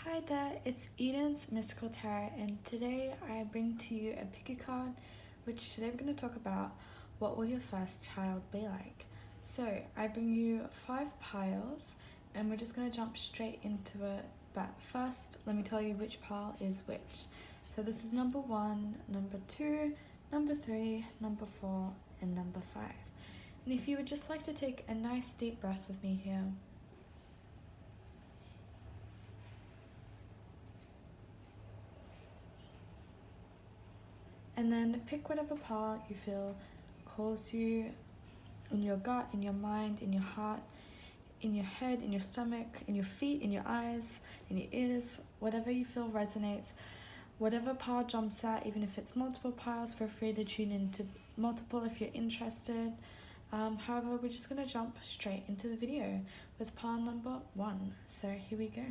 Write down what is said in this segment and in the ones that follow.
Hi there, it's Eden's Mystical Tarot, and today I bring to you a pick a card, which today we're going to talk about what will your first child be like. So I bring you 5 piles, and we're just going to jump straight into it. But first, let me tell you which pile is which. So this is number 1, number 2, number 3, number 4, and number 5. And if you would just like to take a nice deep breath with me here. And then pick whatever part you feel calls you in your gut, in your mind, in your heart, in your head, in your stomach, in your feet, in your eyes, in your ears, whatever you feel resonates. Whatever pile jumps out, even if it's multiple piles, feel free to tune into multiple if you're interested. However, we're just going to jump straight into the video with pile number 1. So here we go.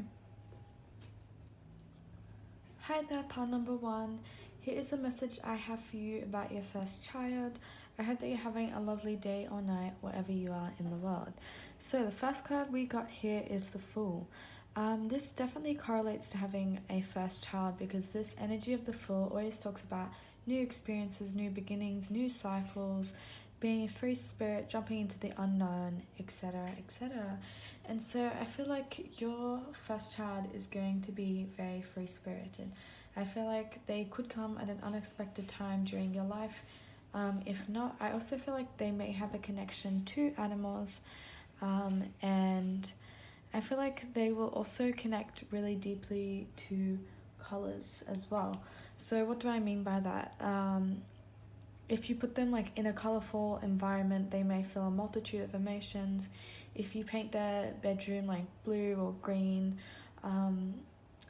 Hi there, pile number 1. Here is a message I have for you about your first child. I hope that you're having a lovely day or night wherever you are in the world. So the first card we got here is the Fool. This definitely correlates to having a first child because this energy of the Fool always talks about new experiences, new beginnings, new cycles, being a free spirit, jumping into the unknown, etc., etc. And so I feel like your first child is going to be very free-spirited. I feel like they could come at an unexpected time during your life. If not, I also feel like they may have a connection to animals, and I feel like they will also connect really deeply to colors as well. So what do I mean by that? If you put them like in a colorful environment, they may feel a multitude of emotions. If you paint their bedroom like blue or green,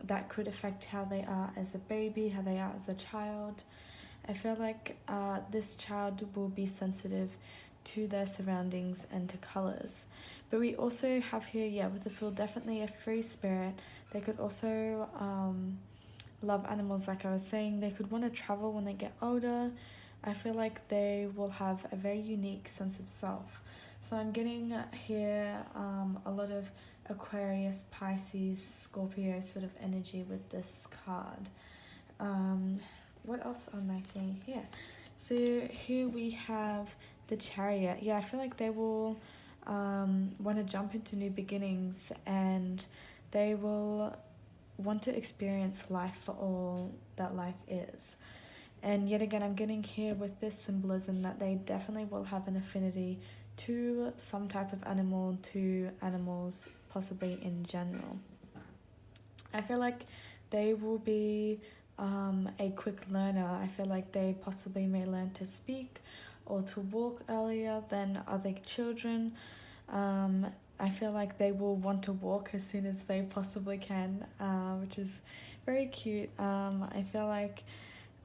that could affect how they are as a baby, how they are as a child. I feel like this child will be sensitive to their surroundings and to colors. But we also have here, with the Fool, definitely a free spirit. They could also love animals, like I was saying. They could want to travel when they get older. I feel like they will have a very unique sense of self. So I'm getting here a lot of Aquarius, Pisces, Scorpio sort of energy with this card. What else am I seeing here? So here we have the Chariot. Yeah, I feel like they will want to jump into new beginnings, and they will want to experience life for all that life is. And yet again, I'm getting here with this symbolism that they definitely will have an affinity to some type of animal, to animals, possibly in general. I feel like they will be a quick learner. I feel like they possibly may learn to speak or to walk earlier than other children. I feel like they will want to walk as soon as they possibly can, which is very cute. I feel like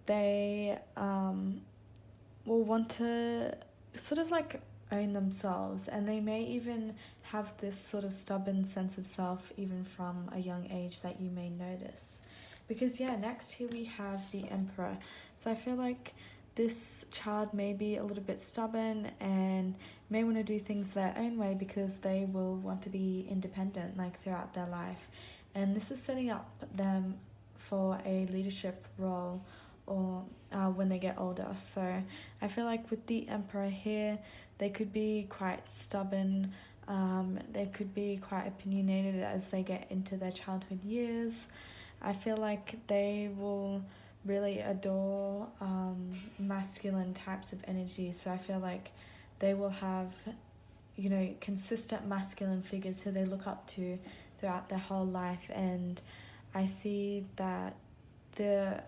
they will want to sort of like own themselves, and they may even have this sort of stubborn sense of self even from a young age that you may notice. Because next here we have the Emperor. So I feel like this child may be a little bit stubborn and may want to do things their own way because they will want to be independent like throughout their life, and this is setting up them for a leadership role or when they get older. So I feel like with the Emperor here, they could be quite stubborn, they could be quite opinionated as they get into their childhood years. I feel like they will really adore masculine types of energy. So I feel like they will have, consistent masculine figures who they look up to throughout their whole life. And I see that the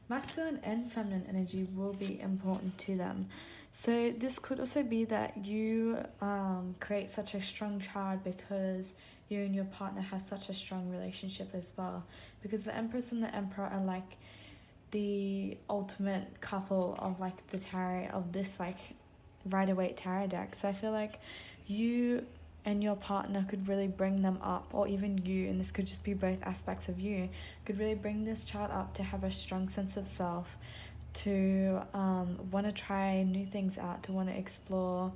masculine and feminine energy will be important to them. So this could also be that you create such a strong child because you and your partner have such a strong relationship as well. Because the Empress and the Emperor are like the ultimate couple of like the tarot, of this like Rider-Waite tarot deck. So I feel like you and your partner could really bring them up, or even you, and this could just be both aspects of you, could really bring this child up to have a strong sense of self, to want to try new things out, to want to explore,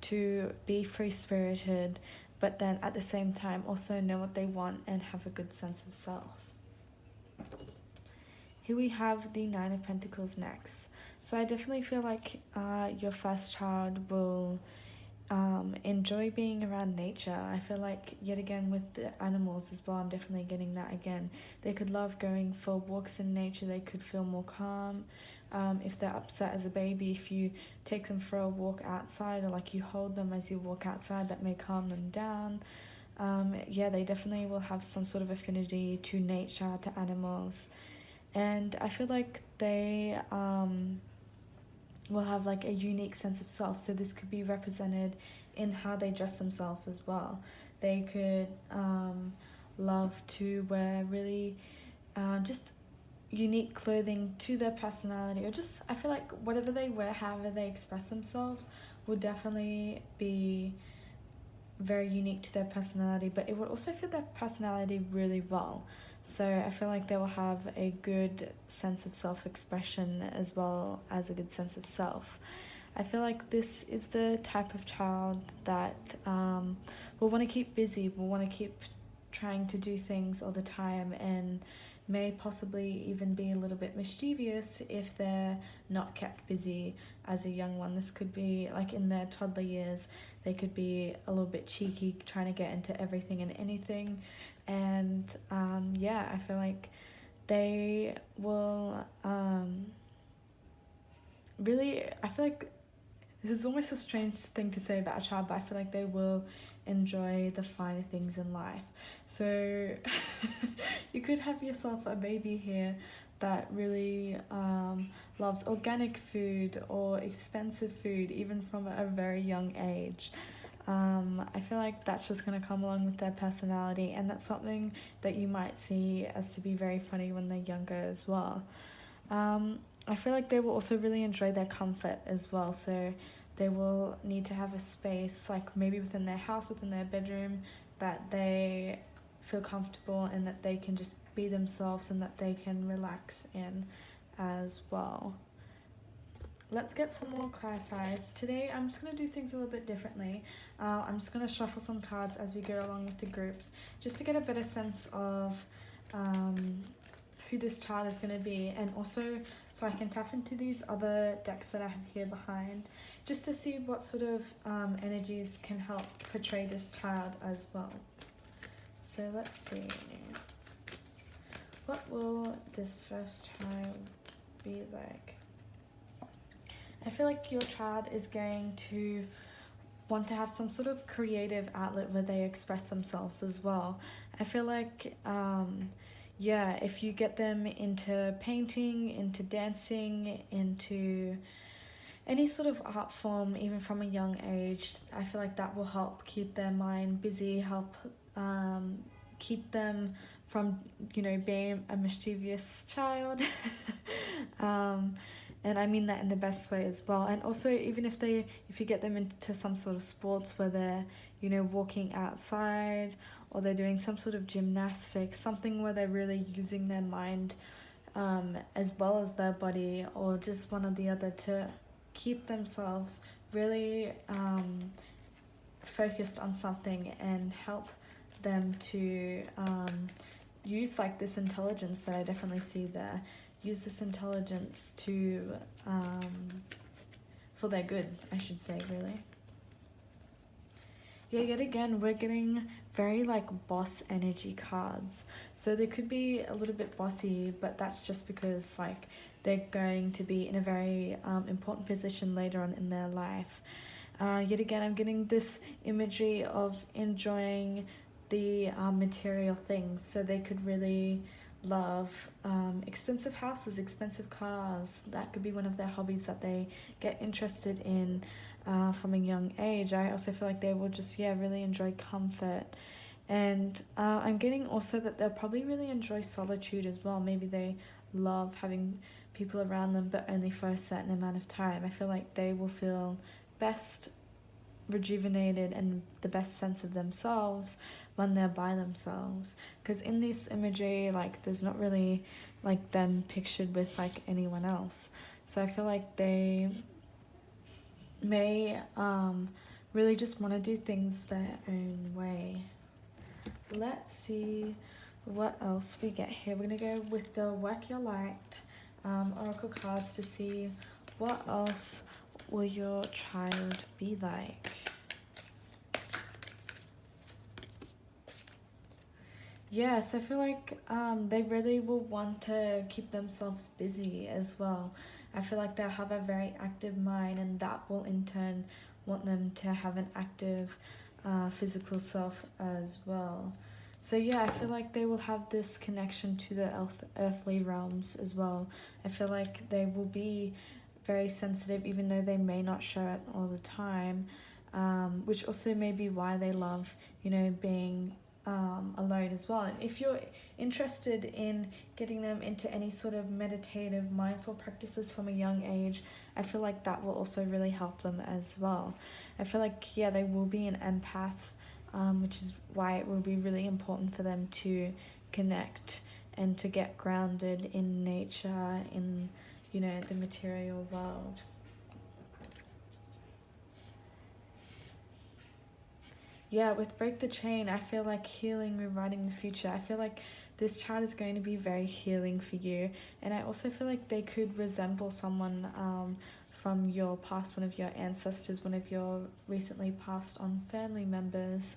to be free-spirited, but then at the same time also know what they want and have a good sense of self. Here we have the Nine of Pentacles next. So I definitely feel like your first child will enjoy being around nature. I feel like, yet again, with the animals as well, I'm definitely getting that again. They could love going for walks in nature. They could feel more calm. If they're upset as a baby, if you take them for a walk outside, or like you hold them as you walk outside, that may calm them down. Yeah, they definitely will have some sort of affinity to nature, to animals. And I feel like they will have like a unique sense of self. So this could be represented in how they dress themselves as well. They could love to wear really just unique clothing to their personality, or just, I feel like whatever they wear, however they express themselves, will definitely be very unique to their personality, but it would also fit their personality really well. So I feel like they will have a good sense of self-expression as well as a good sense of self. I feel like this is the type of child that will want to keep busy, will want to keep trying to do things all the time, and may possibly even be a little bit mischievous if they're not kept busy as a young one. This could be like in their toddler years, they could be a little bit cheeky, trying to get into everything and anything. And yeah, I feel like they will really, I feel like this is almost a strange thing to say about a child, but I feel like they will enjoy the finer things in life. So you could have yourself a baby here that really loves organic food or expensive food, even from a very young age. I feel like that's just going to come along with their personality, and that's something that you might see as to be very funny when they're younger as well. I feel like they will also really enjoy their comfort as well. So they will need to have a space, like maybe within their house, within their bedroom, that they feel comfortable and that they can just be themselves and that they can relax in as well. Let's get some more clarifiers. Today I'm just going to do things a little bit differently. I'm just going to shuffle some cards as we go along with the groups, just to get a better sense of who this child is going to be, and also so I can tap into these other decks that I have here behind, just to see what sort of energies can help portray this child as well. So let's see. What will this first child be like? I feel like your child is going to want to have some sort of creative outlet where they express themselves as well. I feel like yeah, if you get them into painting, into dancing, into any sort of art form, even from a young age, I feel like that will help keep their mind busy, help keep them from, you know, being a mischievous child. And I mean that in the best way as well. And also, even if you get them into some sort of sports where they're, you know, walking outside, or they're doing some sort of gymnastics, something where they're really using their mind as well as their body, or just one or the other, to keep themselves really focused on something and help them to use like this intelligence that I definitely see there. Use this intelligence to for their good, I should say, really. Yeah, yet again, we're getting very like boss energy cards. So they could be a little bit bossy, but that's just because like they're going to be in a very important position later on in their life. Yet again, I'm getting this imagery of enjoying the material things. So they could really love expensive houses, expensive cars. That could be one of their hobbies that they get interested in from a young age. I also feel like they will just, yeah, really enjoy comfort. And I'm getting also that they'll probably really enjoy solitude as well. Maybe they love having people around them, but only for a certain amount of time. I feel like they will feel best rejuvenated and the best sense of themselves when they're by themselves, because in this imagery, like, there's not really like them pictured with like anyone else. So I feel like they may really just want to do things their own way. Let's see what else we get here. We're going to go with the Work Your Light oracle cards to see what else will your child be like. Yes, I feel like they really will want to keep themselves busy as well. I feel like they'll have a very active mind, and that will in turn want them to have an active physical self as well. So yeah, I feel like they will have this connection to the earthly realms as well. I feel like they will be very sensitive, even though they may not show it all the time, which also may be why they love, being alone as well. And if you're interested in getting them into any sort of meditative mindful practices from a young age, I feel like that will also really help them as well. I feel like they will be an empath, which is why it will be really important for them to connect and to get grounded in nature, in the material world. Yeah, with Break the Chain, I feel like healing, rewriting the future. I feel like this child is going to be very healing for you. And I also feel like they could resemble someone from your past, one of your ancestors, one of your recently passed on family members,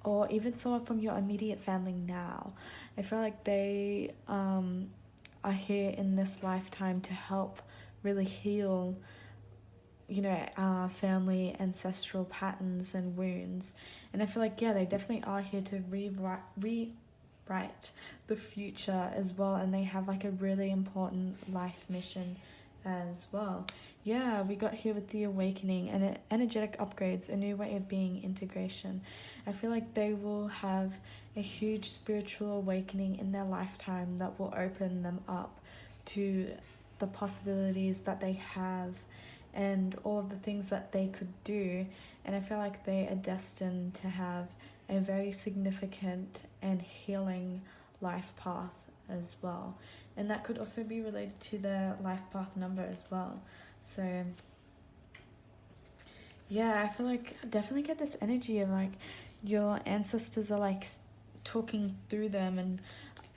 or even someone from your immediate family now. I feel like they are here in this lifetime to help really heal family ancestral patterns and wounds. And I feel like they definitely are here to rewrite the future as well, and they have like a really important life mission as well. Yeah, we got here with the awakening and energetic upgrades, a new way of being, integration. I feel like they will have a huge spiritual awakening in their lifetime that will open them up to the possibilities that they have and all of the things that they could do. And I feel like they are destined to have a very significant and healing life path as well. And that could also be related to their life path number as well. So yeah, I feel like I definitely get this energy of like your ancestors are like talking through them and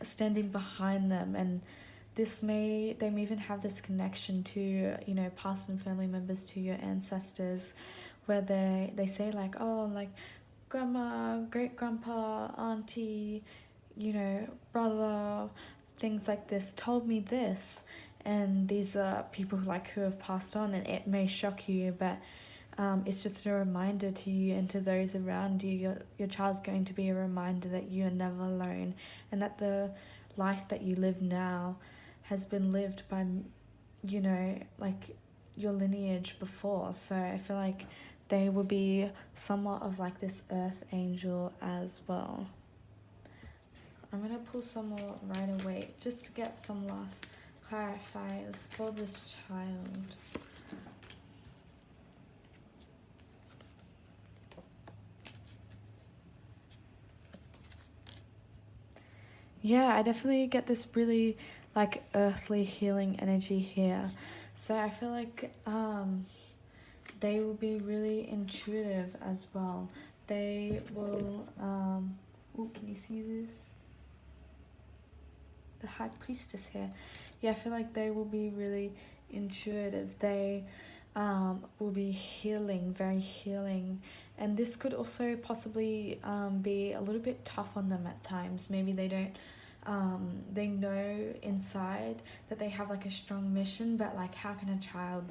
standing behind them, and they may even have this connection to past and family members, to your ancestors, where they say like, oh, like grandma, great grandpa, auntie, brother, things like this told me this. And these are people who have passed on, and it may shock you, but it's just a reminder to you and to those around you. Your child's going to be a reminder that you are never alone, and that the life that you live now has been lived by like your lineage before. So I feel like they will be somewhat of like this earth angel as well. I'm gonna pull some more right away just to get some last clarifiers for this child. Yeah, I definitely get this really like earthly healing energy here. So I feel like they will be really intuitive as well. They will can you see this? The High Priestess here. Yeah, I feel like they will be really intuitive. They will be healing, very healing. And this could also possibly be a little bit tough on them at times. Maybe they don't they know inside that they have like a strong mission, but like how can a child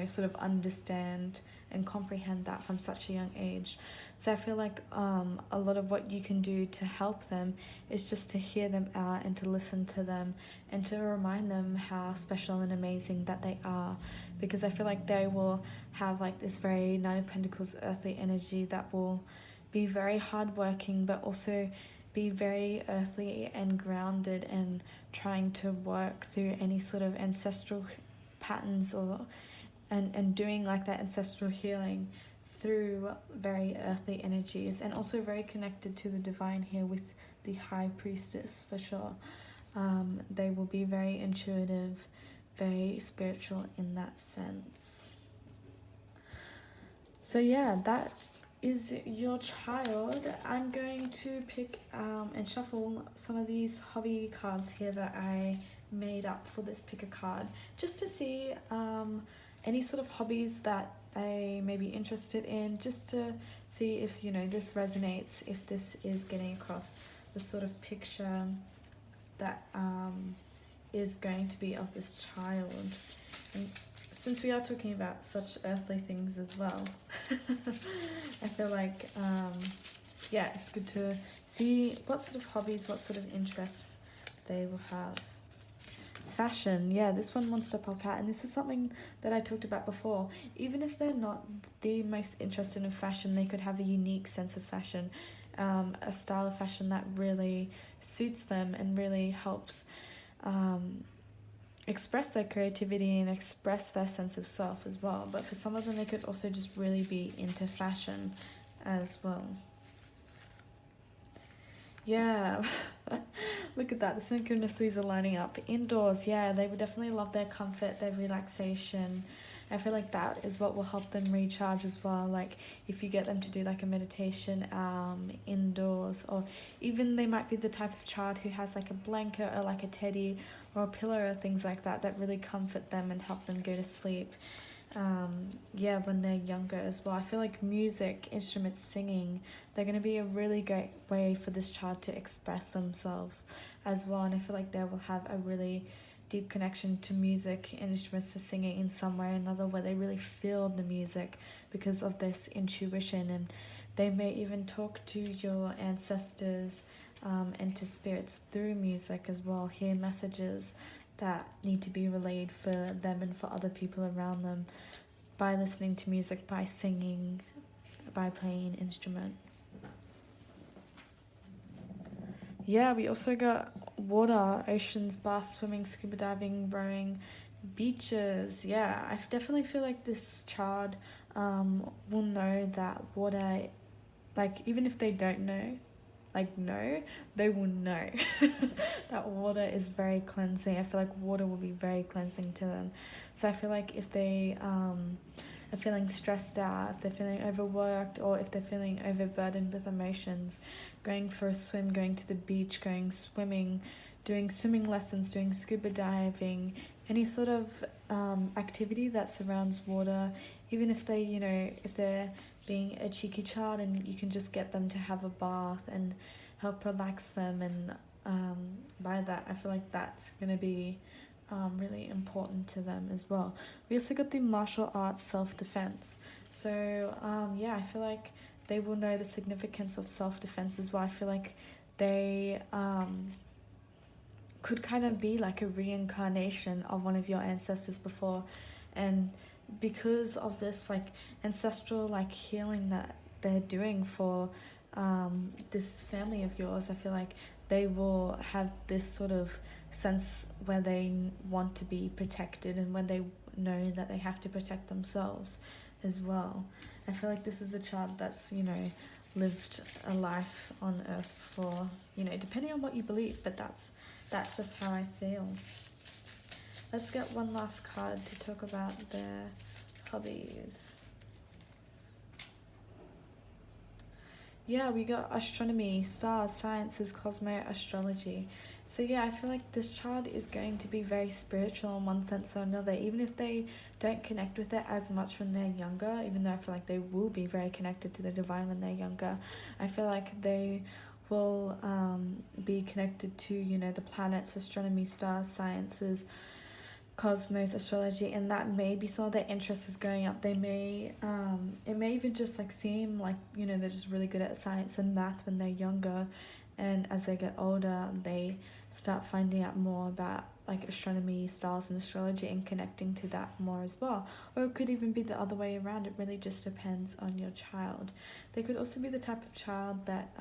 sort of understand and comprehend that from such a young age? So I feel like a lot of what you can do to help them is just to hear them out and to listen to them and to remind them how special and amazing that they are, because I feel like they will have like this very Nine of Pentacles earthly energy that will be very hardworking, but also be very earthly and grounded and trying to work through any sort of ancestral patterns and doing like that ancestral healing through very earthly energies, and also very connected to the divine here with the High Priestess for sure. They will be very intuitive, very spiritual in that sense. So yeah, that is your child. I'm going to pick and shuffle some of these hobby cards here that I made up for this pick a card, just to see any sort of hobbies that they may be interested in, just to see if, you know, this resonates, if this is getting across the sort of picture that is going to be of this child. And since we are talking about such earthly things as well, I feel like, yeah, it's good to see what sort of hobbies, what sort of interests they will have. Fashion, yeah, this one wants to pop out, and this is something that I talked about before. Even if they're not the most interested in fashion, they could have a unique sense of fashion, a style of fashion that really suits them and really helps express their creativity and express their sense of self as well. But for some of them, they could also just really be into fashion as well. Yeah, look at that, the synchronicities are lining up. Indoors, yeah, they would definitely love their comfort, their relaxation. I feel like that is what will help them recharge as well. Like if you get them to do like a meditation indoors, or even they might be the type of child who has like a blanket or like a teddy or a pillow or things like that that really comfort them and help them go to sleep. Yeah, when they're younger as well. I feel like music, instruments, singing, they're going to be a really great way for this child to express themselves as well. And I feel like they will have a really deep connection to music and instruments, to singing in some way or another, where they really feel the music because of this intuition. And they may even talk to your ancestors and to spirits through music as well, hear messages that need to be relayed for them and for other people around them by listening to music, by singing, by playing an instrument. Yeah, we also got water, oceans, bath, swimming, scuba diving, rowing, beaches. Yeah, I definitely feel like this child will know that water, like even if they don't know, they will know that water is very cleansing. I feel like water will be very cleansing to them. So I feel like if they are feeling stressed out, if they're feeling overworked, or if they're feeling overburdened with emotions, going for a swim, going to the beach, going swimming, doing swimming lessons, doing scuba diving, any sort of activity that surrounds water, even if they, you know, if they're being a cheeky child and you can just get them to have a bath and help relax them, and by that I feel like that's going to be really important to them as well. We also got the martial arts, self-defense. So yeah, I feel like they will know the significance of self-defense as well. I feel like they could kind of be like a reincarnation of one of your ancestors before, and because of this like ancestral like healing that they're doing for this family of yours, I feel like they will have this sort of sense where they want to be protected, and when they know that they have to protect themselves as well. I feel like this is a child that's, you know, lived a life on earth for, you know, depending on what you believe, but that's just how I feel. Let's get one last card to talk about their hobbies. Yeah, we got astronomy, stars, sciences, cosmo, astrology. So yeah, I feel like this child is going to be very spiritual in one sense or another, even if they don't connect with it as much when they're younger, even though I feel like they will be very connected to the divine when they're younger. I feel like they will be connected to, you know, the planets, astronomy, stars, sciences, cosmos, astrology, and that may be some of their interest is going up. They may it may even just like seem like, you know, they're just really good at science and math when they're younger, and as they get older they start finding out more about like astronomy, stars and astrology, and connecting to that more as well. Or it could even be the other way around. It really just depends on your child. They could also be the type of child that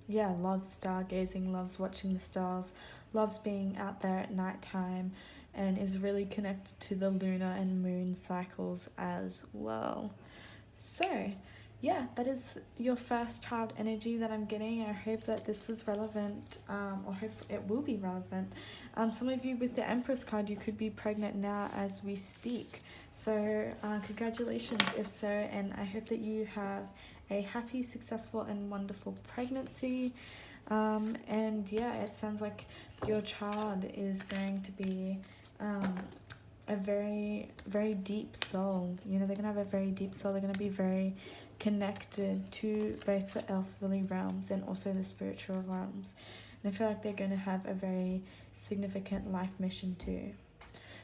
yeah, loves stargazing, loves watching the stars, loves being out there at night time, and is really connected to the lunar and moon cycles as well. So yeah, that is your first child energy that I'm getting. I hope that this was relevant, or hope it will be relevant. Some of you with the Empress card, you could be pregnant now as we speak. So congratulations if so, and I hope that you have a happy, successful, and wonderful pregnancy. And yeah, it sounds like your child is going to be a very, very deep soul. You know, they're going to have a very deep soul. They're going to be very connected to both the earthly realms and also the spiritual realms. And I feel like they're going to have a very significant life mission too.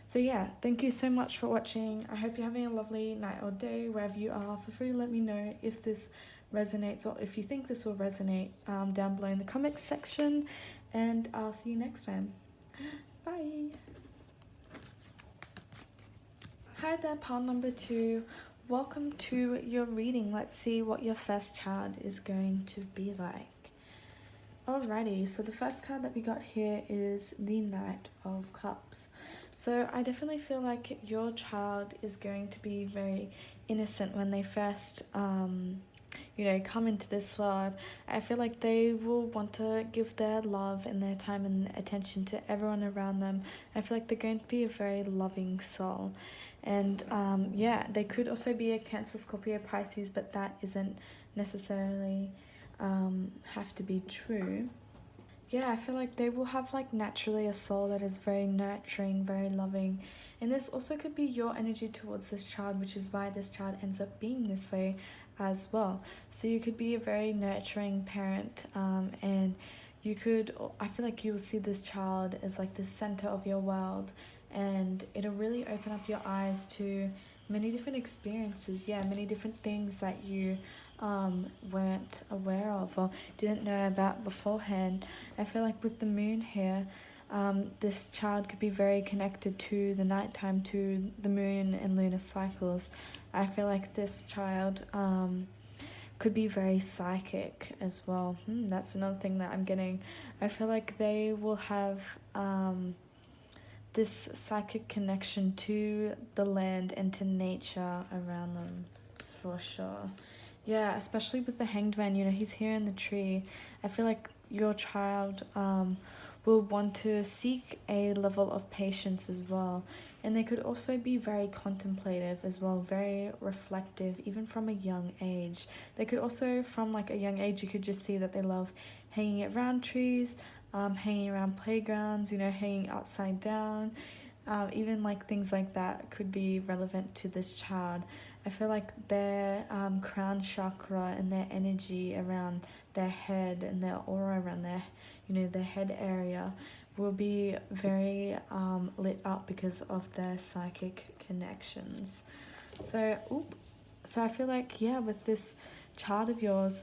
So yeah, thank you so much for watching. I hope you're having a lovely night or day wherever you are. Feel free to let me know if this resonates or if you think this will resonate down below in the comments section. And I'll see you next time. Bye. Hi there, pile number 2. Welcome to your reading. Let's see what your first child is going to be like. Alrighty, so the first card that we got here is the Knight of Cups. So I definitely feel like your child is going to be very innocent when they first, you know, come into this world. I feel like they will want to give their love and their time and attention to everyone around them. I feel like they're going to be a very loving soul. And yeah, they could also be a Cancer, Scorpio, Pisces, but that isn't necessarily have to be true. Yeah, I feel like they will have like naturally a soul that is very nurturing, very loving. And this also could be your energy towards this child, which is why this child ends up being this way as well. So you could be a very nurturing parent, and you could, I feel like you will see this child as like the center of your world, and it'll really open up your eyes to many different experiences. Yeah, many different things that you weren't aware of or didn't know about beforehand. I feel like with the moon here, this child could be very connected to the nighttime, to the moon and lunar cycles. I feel like this child could be very psychic as well. That's another thing that I'm getting. I feel like they will have this psychic connection to the land and to nature around them, for sure. Yeah, especially with the Hanged Man, you know, he's here in the tree. I feel like your child will want to seek a level of patience as well. And they could also be very contemplative as well, very reflective, even from a young age. They could also, from like a young age, you could just see that they love hanging around trees, hanging around playgrounds, you know, hanging upside down. Even like things like that could be relevant to this child. I feel like their crown chakra and their energy around their head and their aura around their, you know, their head area will be very lit up because of their psychic connections. So I feel like, yeah, with this chart of yours,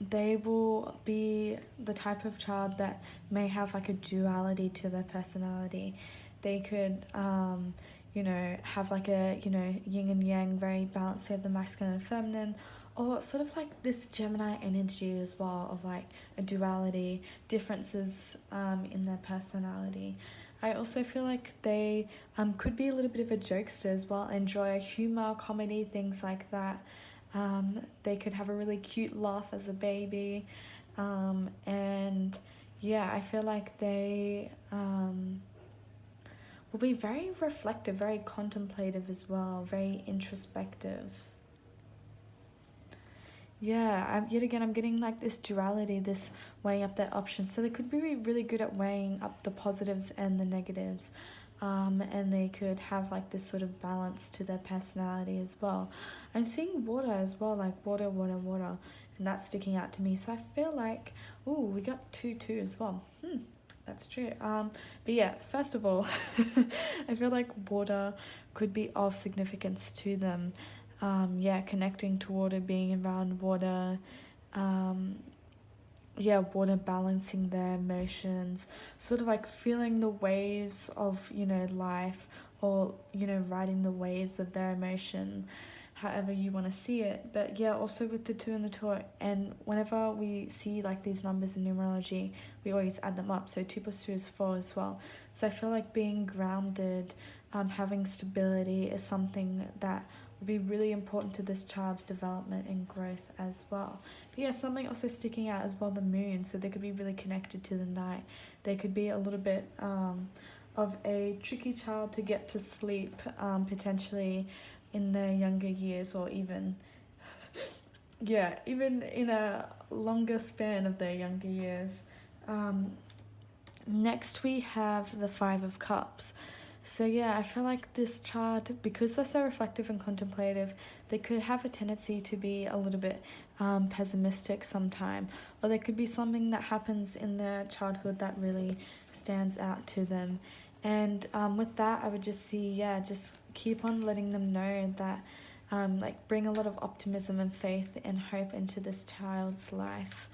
they will be the type of child that may have like a duality to their personality. They could you know, have like a, you know, yin and yang, very balanced of the masculine and feminine, or sort of like this Gemini energy as well, of like a duality, differences in their personality. I also feel like they could be a little bit of a jokester as well, enjoy humor, comedy, things like that. They could have a really cute laugh as a baby, and yeah, I feel like they will be very reflective, very contemplative as well, very introspective. Yeah, yet again, I'm getting like this duality, this weighing up their options. So they could be really good at weighing up the positives and the negatives. And they could have like this sort of balance to their personality as well. I'm seeing water as well, like water, and that's sticking out to me. So I feel like, we got 2 as well. That's true. But yeah, first of all, I feel like water could be of significance to them. Yeah, connecting to water, being around water, water balancing their emotions, sort of like feeling the waves of, you know, life, or, you know, riding the waves of their emotion, however you want to see it. But yeah, also with the 2 and the 2, and whenever we see like these numbers in numerology, we always add them up. So 2 plus 2 is 4 as well. So I feel like being grounded, having stability is something that will be really important to this child's development and growth as well. But yeah, something also sticking out as well, the moon. So they could be really connected to the night. They could be a little bit of a tricky child to get to sleep, potentially in their younger years, or even yeah, even in a longer span of their younger years. Next we have the Five of Cups. So yeah, I feel like this child, because they're so reflective and contemplative, they could have a tendency to be a little bit pessimistic sometime, or there could be something that happens in their childhood that really stands out to them. And with that, I would just see, yeah, just keep on letting them know that, like, bring a lot of optimism and faith and hope into this child's life.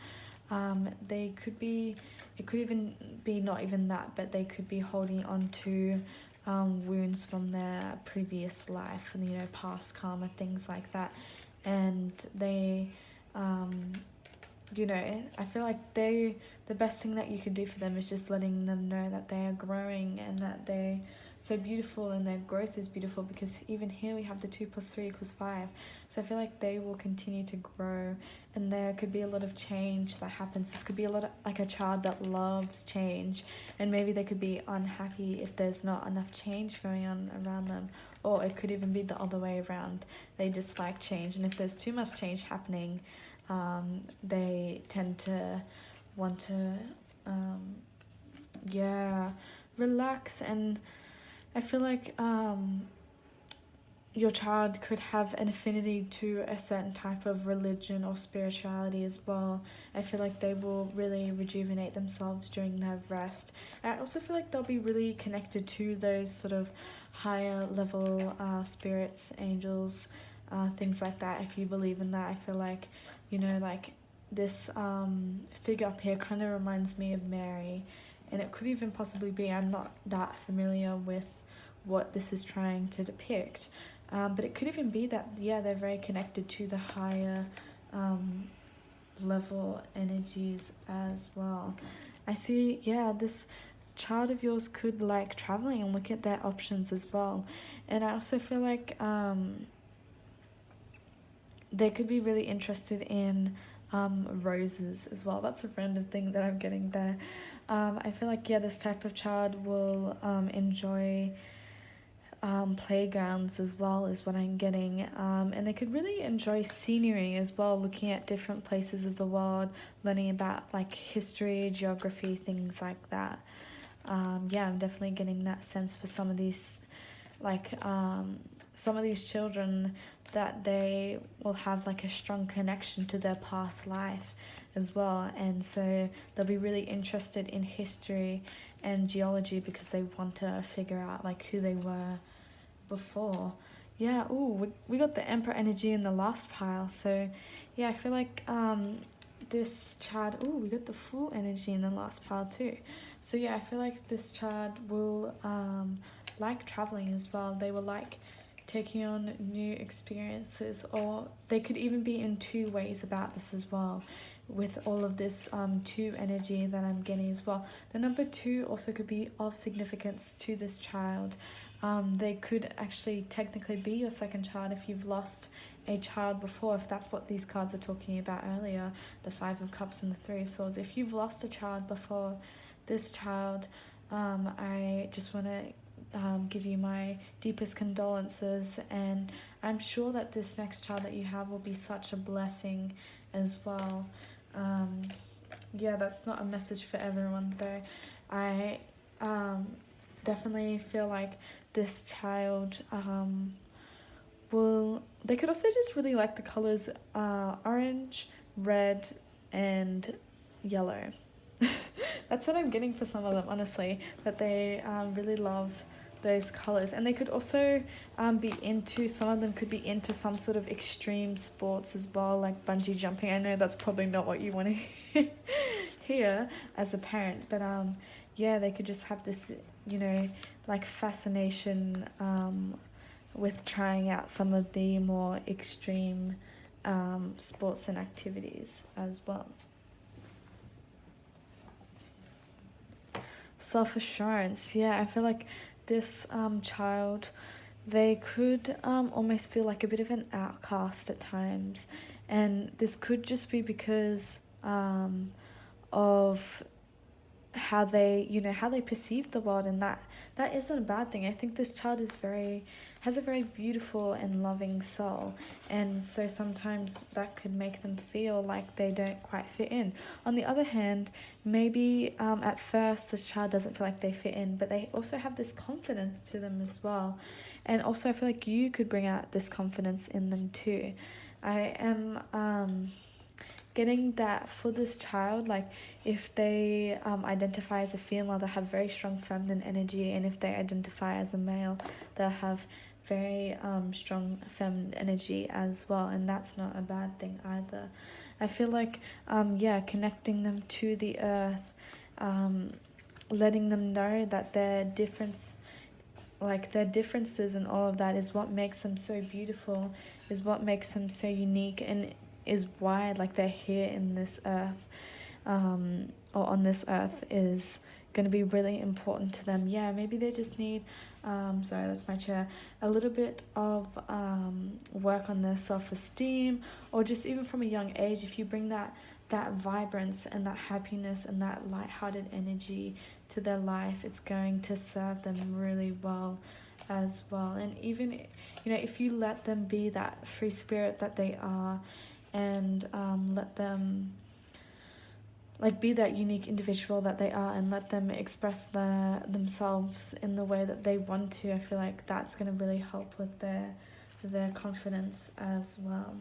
They could be, it could even be not even that, but they could be holding on to wounds from their previous life and, you know, past karma, things like that. And they, you know, I feel like the best thing that you can do for them is just letting them know that they are growing and that they're so beautiful and their growth is beautiful, because even here we have the 2 + 3 = 5. So I feel like they will continue to grow, and there could be a lot of change that happens. This could be a lot of, like, a child that loves change, and maybe they could be unhappy if there's not enough change going on around them, or it could even be the other way around. They just like change, and if there's too much change happening, they tend to want to relax. And I feel like your child could have an affinity to a certain type of religion or spirituality as well. I feel like they will really rejuvenate themselves during their rest. I also feel like they'll be really connected to those sort of higher level spirits, angels, things like that. If you believe in that, I feel like, you know, like this figure up here kind of reminds me of Mary, and it could even possibly be, I'm not that familiar with what this is trying to depict, but it could even be that, yeah, they're very connected to the higher level energies as well. I see, yeah, this child of yours could like traveling and look at their options as well. And I also feel like they could be really interested in roses as well. That's a random thing that I'm getting there. I feel like, yeah, this type of child will enjoy playgrounds as well, is what I'm getting. And they could really enjoy scenery as well, looking at different places of the world, learning about like history, geography, things like that. Yeah, I'm definitely getting that sense for some of these, like some of these children, that they will have like a strong connection to their past life as well, and so they'll be really interested in history and geology because they want to figure out like who they were before. Yeah, ooh, we got the Emperor energy in the last pile, so yeah, I feel like this child, ooh, we got the Fool energy in the last pile too. So yeah, I feel like this child will like traveling as well. They will like taking on new experiences, or they could even be in two ways about this as well, with all of this 2 energy that I'm getting as well. The number 2 also could be of significance to this child. They could actually technically be your second child if you've lost a child before, if that's what these cards are talking about earlier, the 5 of Cups and the 3 of Swords. If you've lost a child before, this child, I just want to give you my deepest condolences, and I'm sure that this next child that you have will be such a blessing as well. Yeah, that's not a message for everyone though. I definitely feel like this child they could also just really like the colors orange, red, and yellow. That's what I'm getting for some of them, honestly, that they really love those colors. And they could also be into, some of them could be into some sort of extreme sports as well, like bungee jumping. I know that's probably not what you want to hear as a parent, but yeah, they could just have this, you know, like fascination with trying out some of the more extreme sports and activities as well. Self-assurance, yeah, I feel like this child, they could almost feel like a bit of an outcast at times, and this could just be because of how they, you know, how they perceive the world, and that isn't a bad thing. I think this child has a very beautiful and loving soul, and so sometimes that could make them feel like they don't quite fit in. On the other hand, maybe at first this child doesn't feel like they fit in, but they also have this confidence to them as well. And also I feel like you could bring out this confidence in them too. I am getting that for this child, like if they identify as a female, they'll have very strong feminine energy, and if they identify as a male, they'll have very strong feminine energy as well, and that's not a bad thing either. I feel like connecting them to the earth, letting them know that their differences and all of that is what makes them so beautiful, is what makes them so unique, and is why like they're here in this earth, or on this earth, is going to be really important to them. Yeah, maybe they just need sorry, that's my chair, a little bit of work on their self-esteem, or just even from a young age, if you bring that vibrance and that happiness and that lighthearted energy to their life, it's going to serve them really well as well. And even, you know, if you let them be that free spirit that they are, and let them like be that unique individual that they are, and let them express themselves in the way that they want to, I feel like that's going to really help with their confidence as well.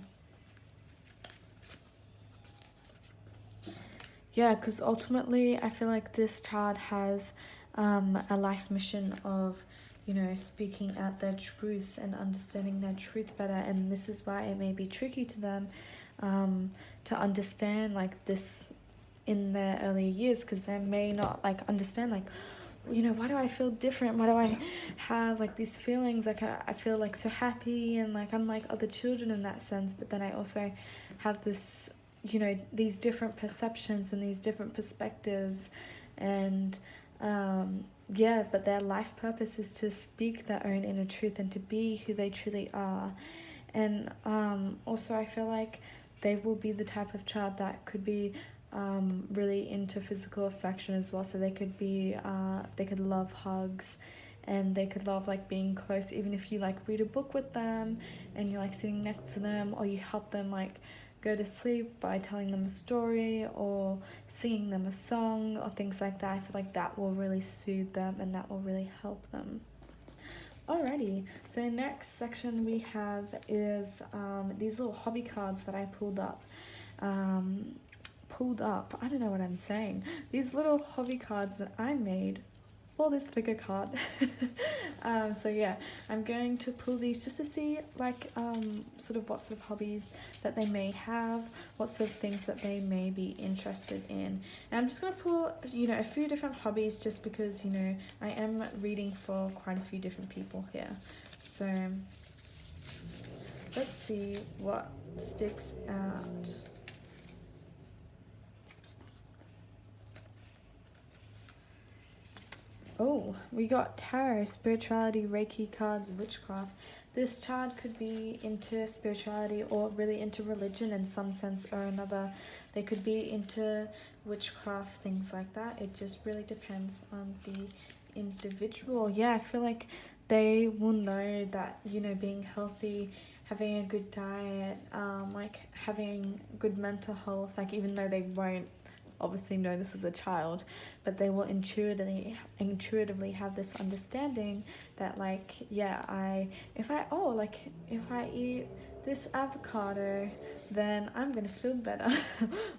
Yeah, because ultimately I feel like this child has a life mission of, you know, speaking out their truth and understanding their truth better, and this is why it may be tricky to them to understand like this in their early years, because they may not like understand, like, you know, why do I feel different, why do I have like these feelings, like I feel like so happy and like I'm like other children in that sense, but then I also have this, you know, these different perceptions and these different perspectives, and but their life purpose is to speak their own inner truth and to be who they truly are. And also I feel like they will be the type of child that could be really into physical affection as well. So they could be they could love hugs, and they could love like being close, even if you like read a book with them and you're like sitting next to them, or you help them like go to sleep by telling them a story or singing them a song or things like that. I feel like that will really soothe them and that will really help them. Alrighty, so next section we have is these little hobby cards that I pulled up. I don't know what I'm saying. These little hobby cards that I made for this figure card. So yeah, I'm going to pull these just to see like sort of what sort of hobbies that they may have, what sort of things that they may be interested in. And I'm just going to pull, you know, a few different hobbies, just because, you know, I am reading for quite a few different people here. So let's see what sticks out. Oh, we got tarot, spirituality, Reiki cards, witchcraft. This child could be into spirituality or really into religion in some sense or another. They could be into witchcraft, things like that. It just really depends on the individual. Yeah, I feel like they will know that, you know, being healthy, having a good diet, like having good mental health, like even though they won't obviously know this as a child, but they will intuitively have this understanding that like, yeah, if I eat this avocado, then I'm gonna feel better.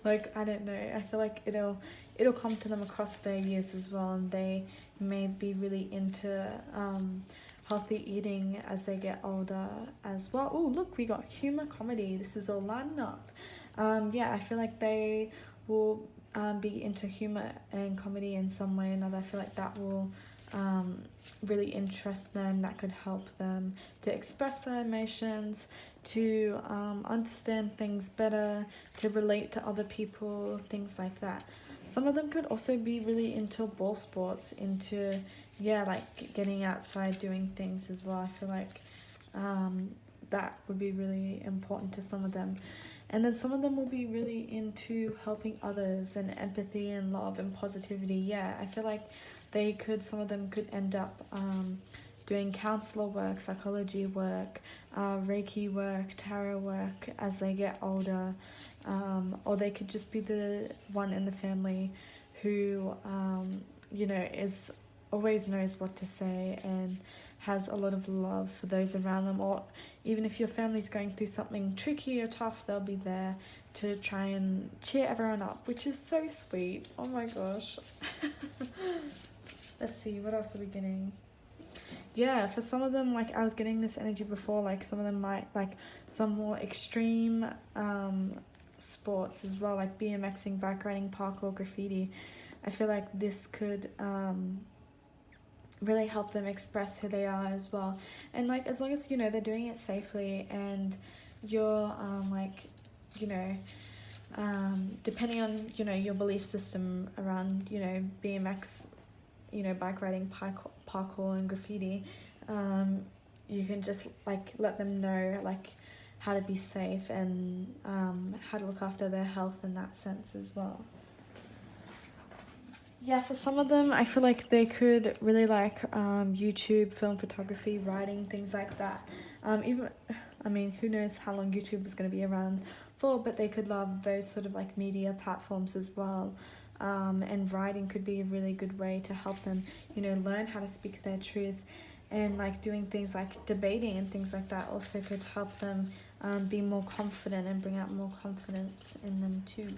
Like, I don't know, I feel like it'll come to them across their years as well, and they may be really into healthy eating as they get older as well. Oh, look, we got humor, comedy. This is all lining up. I feel like they will be into humor and comedy in some way or another. I feel like that will really interest them. That could help them to express their emotions, to understand things better, to relate to other people, things like that. Some of them could also be really into ball sports, into like getting outside, doing things as well. I feel like that would be really important to some of them. And then some of them will be really into helping others and empathy and love and positivity. Yeah, I feel like some of them could end up doing counselor work, psychology work, Reiki work, tarot work as they get older, or they could just be the one in the family who, is always knows what to say and has a lot of love for those around them. Or even if your family's going through something tricky or tough, they'll be there to try and cheer everyone up, which is so sweet. Oh my gosh. Let's see, what else are we getting? Yeah, for some of them, like I was getting this energy before, like some of them might like some more extreme sports as well, like BMXing, bike riding, parkour, graffiti. I feel like this could really help them express who they are as well. And like as long as they're doing it safely and you're depending on your belief system around BMX, bike riding, parkour and graffiti, you can just like let them know like how to be safe and how to look after their health in that sense as well. Yeah, for some of them, I feel like they could really like YouTube, film photography, writing, things like that. Who knows how long YouTube is going to be around for, but they could love those sort of like media platforms as well. And writing could be a really good way to help them, learn how to speak their truth. And like doing things like debating and things like that also could help them be more confident and bring out more confidence in them too.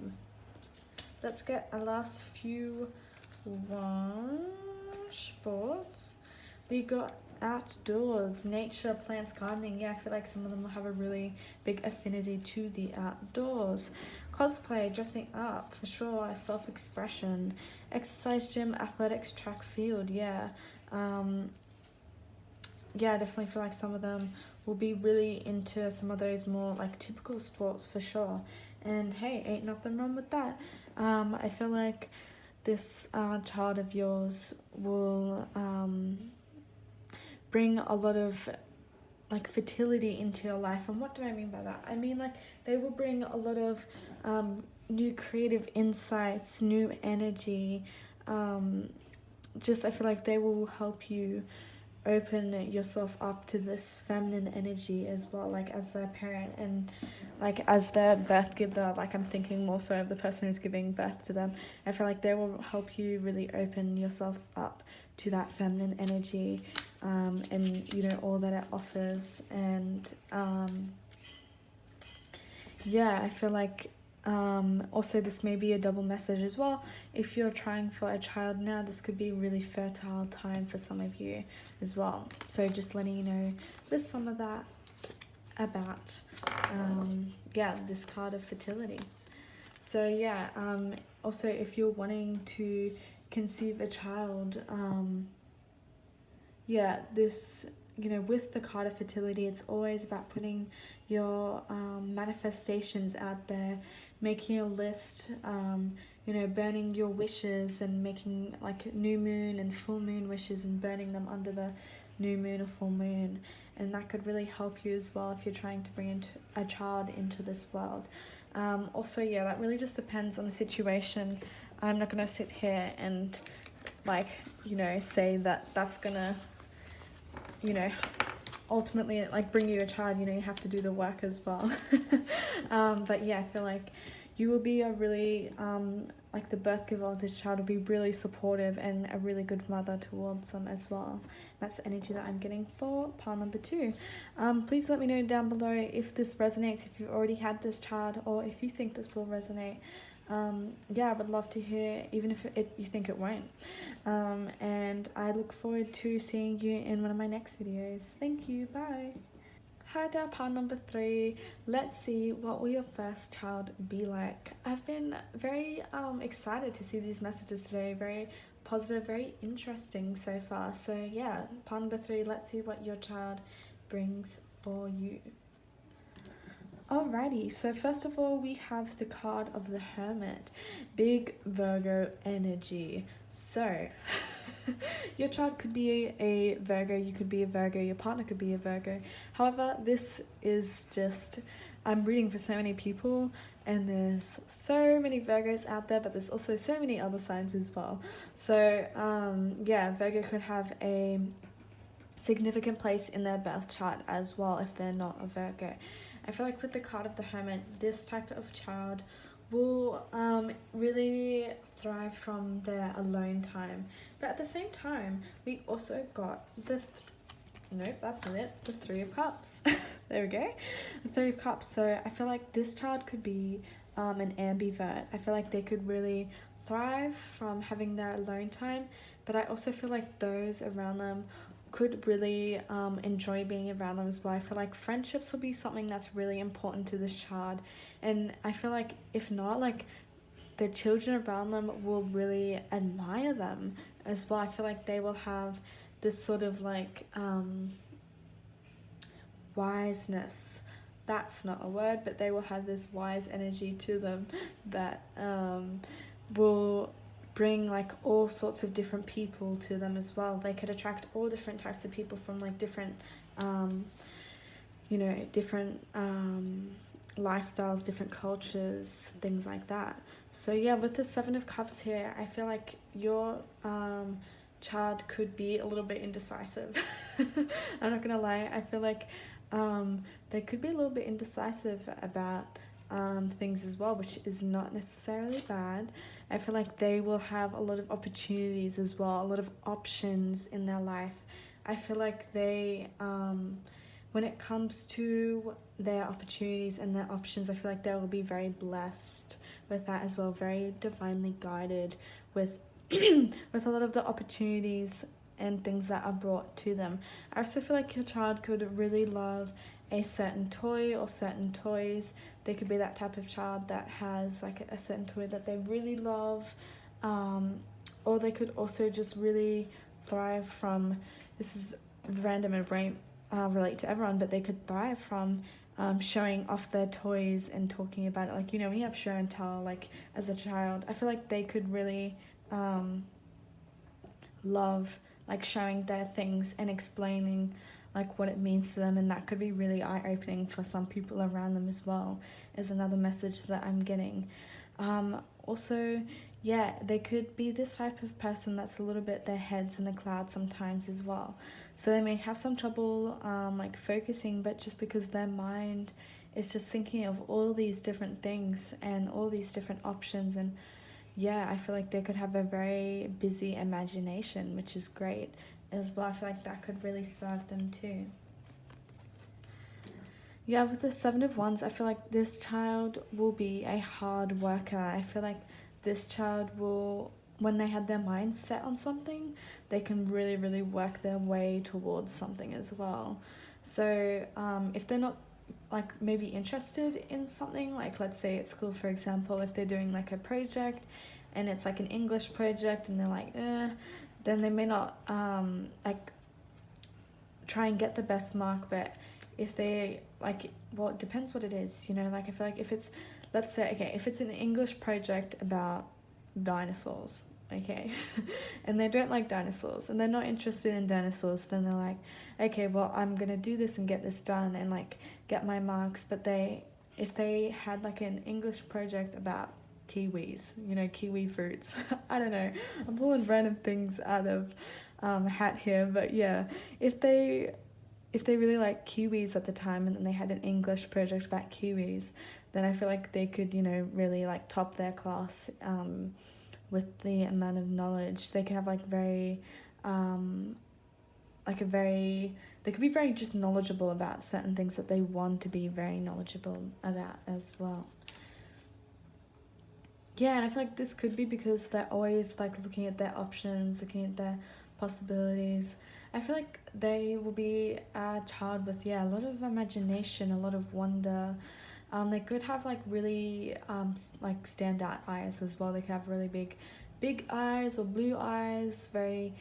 Let's get a last few sports. We got outdoors, nature, plants, gardening. Yeah, I feel like some of them will have a really big affinity to the outdoors. Cosplay, dressing up, for sure, self-expression, exercise, gym, athletics, track, field. Yeah, I definitely feel like some of them will be really into some of those more like typical sports for sure. And hey, ain't nothing wrong with that. I feel like this child of yours will bring a lot of like fertility into your life. And what do I mean by that? I mean like they will bring a lot of new creative insights, new energy. I feel like they will help you open yourself up to this feminine energy as well, like as their parent and like as their birth giver. Like I'm thinking more so of the person who's giving birth to them. I feel like they will help you really open yourselves up to that feminine energy, and all that it offers. And I feel like also this may be a double message as well. If you're trying for a child now, this could be a really fertile time for some of you as well. So just letting you know there's some of that about this card of fertility. So also if you're wanting to conceive a child, this with the card of fertility, it's always about putting your manifestations out there, making a list, burning your wishes and making like new moon and full moon wishes and burning them under the new moon or full moon. And that could really help you as well if you're trying to bring a child into this world. That really just depends on the situation. I'm not going to sit here and say that that's going to ultimately like bring you a child. You have to do the work as well. I feel like you will be a really the birth giver of this child will be really supportive and a really good mother towards them as well. That's the energy that I'm getting for pile number 2. Please let me know down below if this resonates, if you've already had this child, or if you think this will resonate. I would love to hear, even if you think it won't. And I look forward to seeing you in one of my next videos. Thank you. Bye. Hi there, pile number 3. Let's see what will your first child be like. I've been very excited to see these messages today. Very positive, very interesting so far. So pile number 3, let's see what your child brings for you. Alrighty, so first of all, we have the card of the Hermit, big Virgo energy. So, your child could be a Virgo, you could be a Virgo, your partner could be a Virgo. However, this is just I'm reading for so many people, and there's so many Virgos out there, but there's also so many other signs as well. So yeah, Virgo could have a significant place in their birth chart as well if they're not a Virgo. I feel like with the card of the Hermit, this type of child will really thrive from their alone time. But at the same time, we also got the nope, that's not it, the Three of Cups. There we go, the Three of Cups. So I feel like this child could be an ambivert. I feel like they could really thrive from having their alone time, but I also feel like those around them could really enjoy being around them as well. I feel like friendships will be something that's really important to this child, and I feel like if not, like the children around them will really admire them as well. I feel like they will have this sort of like wiseness. That's not a word, but they will have this wise energy to them that will bring like all sorts of different people to them as well. They could attract all different types of people from like different different lifestyles, different cultures, things like that. So yeah, with the Seven of Cups here, I feel like your child could be a little bit indecisive. I'm not gonna lie, I feel like they could be a little bit indecisive about things as well, which is not necessarily bad. I feel like they will have a lot of opportunities as well, a lot of options in their life. I feel like they when it comes to their opportunities and their options, I feel like they will be very blessed with that as well, very divinely guided with with a lot of the opportunities and things that are brought to them. I also feel like your child could really love a certain toy or certain toys. They could be that type of child that has like a certain toy that they really love, or they could also just really thrive from, this is random and won't relate to everyone, but they could thrive from showing off their toys and talking about it. Like, you know, when you have show and tell, like as a child, I feel like they could really love like showing their things and explaining like what it means to them, and that could be really eye-opening for some people around them as well, is another message that I'm getting. Also, yeah, they could be this type of person that's a little bit their heads in the clouds sometimes as well. So they may have some trouble like focusing, but just because their mind is just thinking of all these different things and all these different options, and yeah, I feel like they could have a very busy imagination, which is great as well. I feel like that could really serve them too. Yeah, with the Seven of Wands, I feel like this child will be a hard worker. I feel like this child will, when they have their mind set on something, they can really, really work their way towards something as well. So if they're not like maybe interested in something, like let's say at school, for example, if they're doing like a project and it's like an English project and they're like then they may not like try and get the best mark. But if they like, well, it depends what it is, you know, like I feel like if it's, let's say, okay, if it's an English project about dinosaurs, okay, and they don't like dinosaurs and they're not interested in dinosaurs, then they're like, okay, well, I'm gonna do this and get this done and like get my marks. But if they had like an English project about kiwis, you know, kiwi fruits, I don't know, I'm pulling random things out of a hat here, but yeah, if they really like kiwis at the time and then they had an English project about kiwis, then I feel like they could, you know, really like top their class with the amount of knowledge. They could have like very they could be very just knowledgeable about certain things that they want to be very knowledgeable about as well. Yeah, and I feel like this could be because they're always like looking at their options, looking at their possibilities. I feel like they will be a child with, yeah, a lot of imagination, a lot of wonder. They could have like really like standout eyes as well. They could have really big eyes or blue eyes, very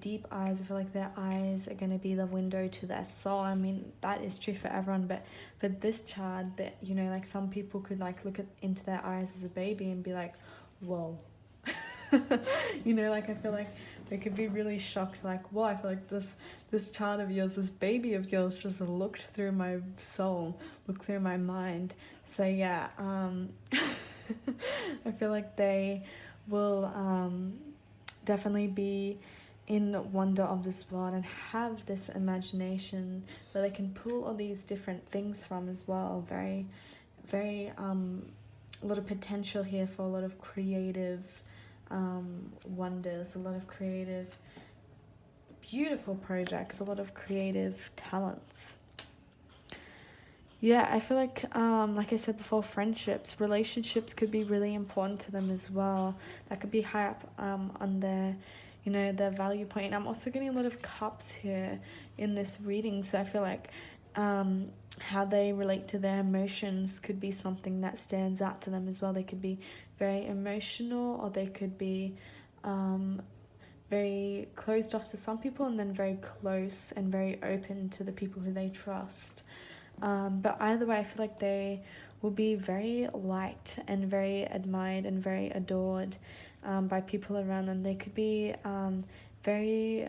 deep eyes. I feel like their eyes are going to be the window to their soul. I mean, that is true for everyone, but for this child, that, you know, like some people could like look into their eyes as a baby and be like, whoa. You know, like I feel like they could be really shocked, like, wow, I feel like this child of yours, this baby of yours just looked through my soul, looked through my mind. So yeah, I feel like they will definitely be in wonder of this world and have this imagination where they can pull all these different things from as well. Very, very a lot of potential here for a lot of creative wonders, a lot of creative, beautiful projects, a lot of creative talents. Yeah, I feel like I said before, friendships, relationships could be really important to them as well. That could be high up on their, their value point. I'm also getting a lot of cups here in this reading, so I feel like how they relate to their emotions could be something that stands out to them as well. They could be very emotional, or they could be very closed off to some people and then very close and very open to the people who they trust. But either way, I feel like they will be very liked and very admired and very adored by people around them. They could be very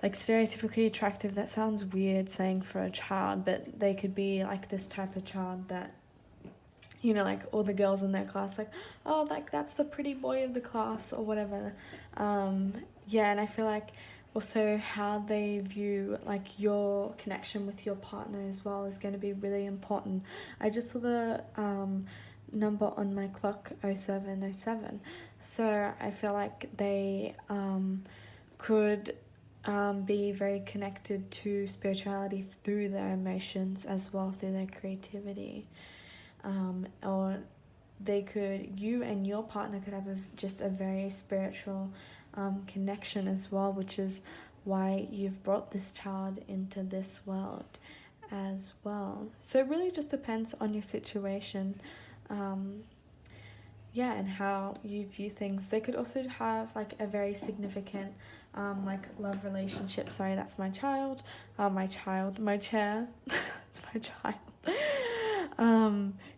like stereotypically attractive. That sounds weird saying for a child, but they could be like this type of child that, like all the girls in their class, like, oh, like that's the pretty boy of the class or whatever. Yeah, and I feel like also how they view like your connection with your partner as well is going to be really important. I just saw the number on my clock, 0707, so I feel like they could be very connected to spirituality through their emotions as well, through their creativity. Or you and your partner could have just a very spiritual connection as well, which is why you've brought this child into this world as well. So it really just depends on your situation, and how you view things. They could also have like a very significant like love relationship. Sorry, that's my child. My chair. It's my child.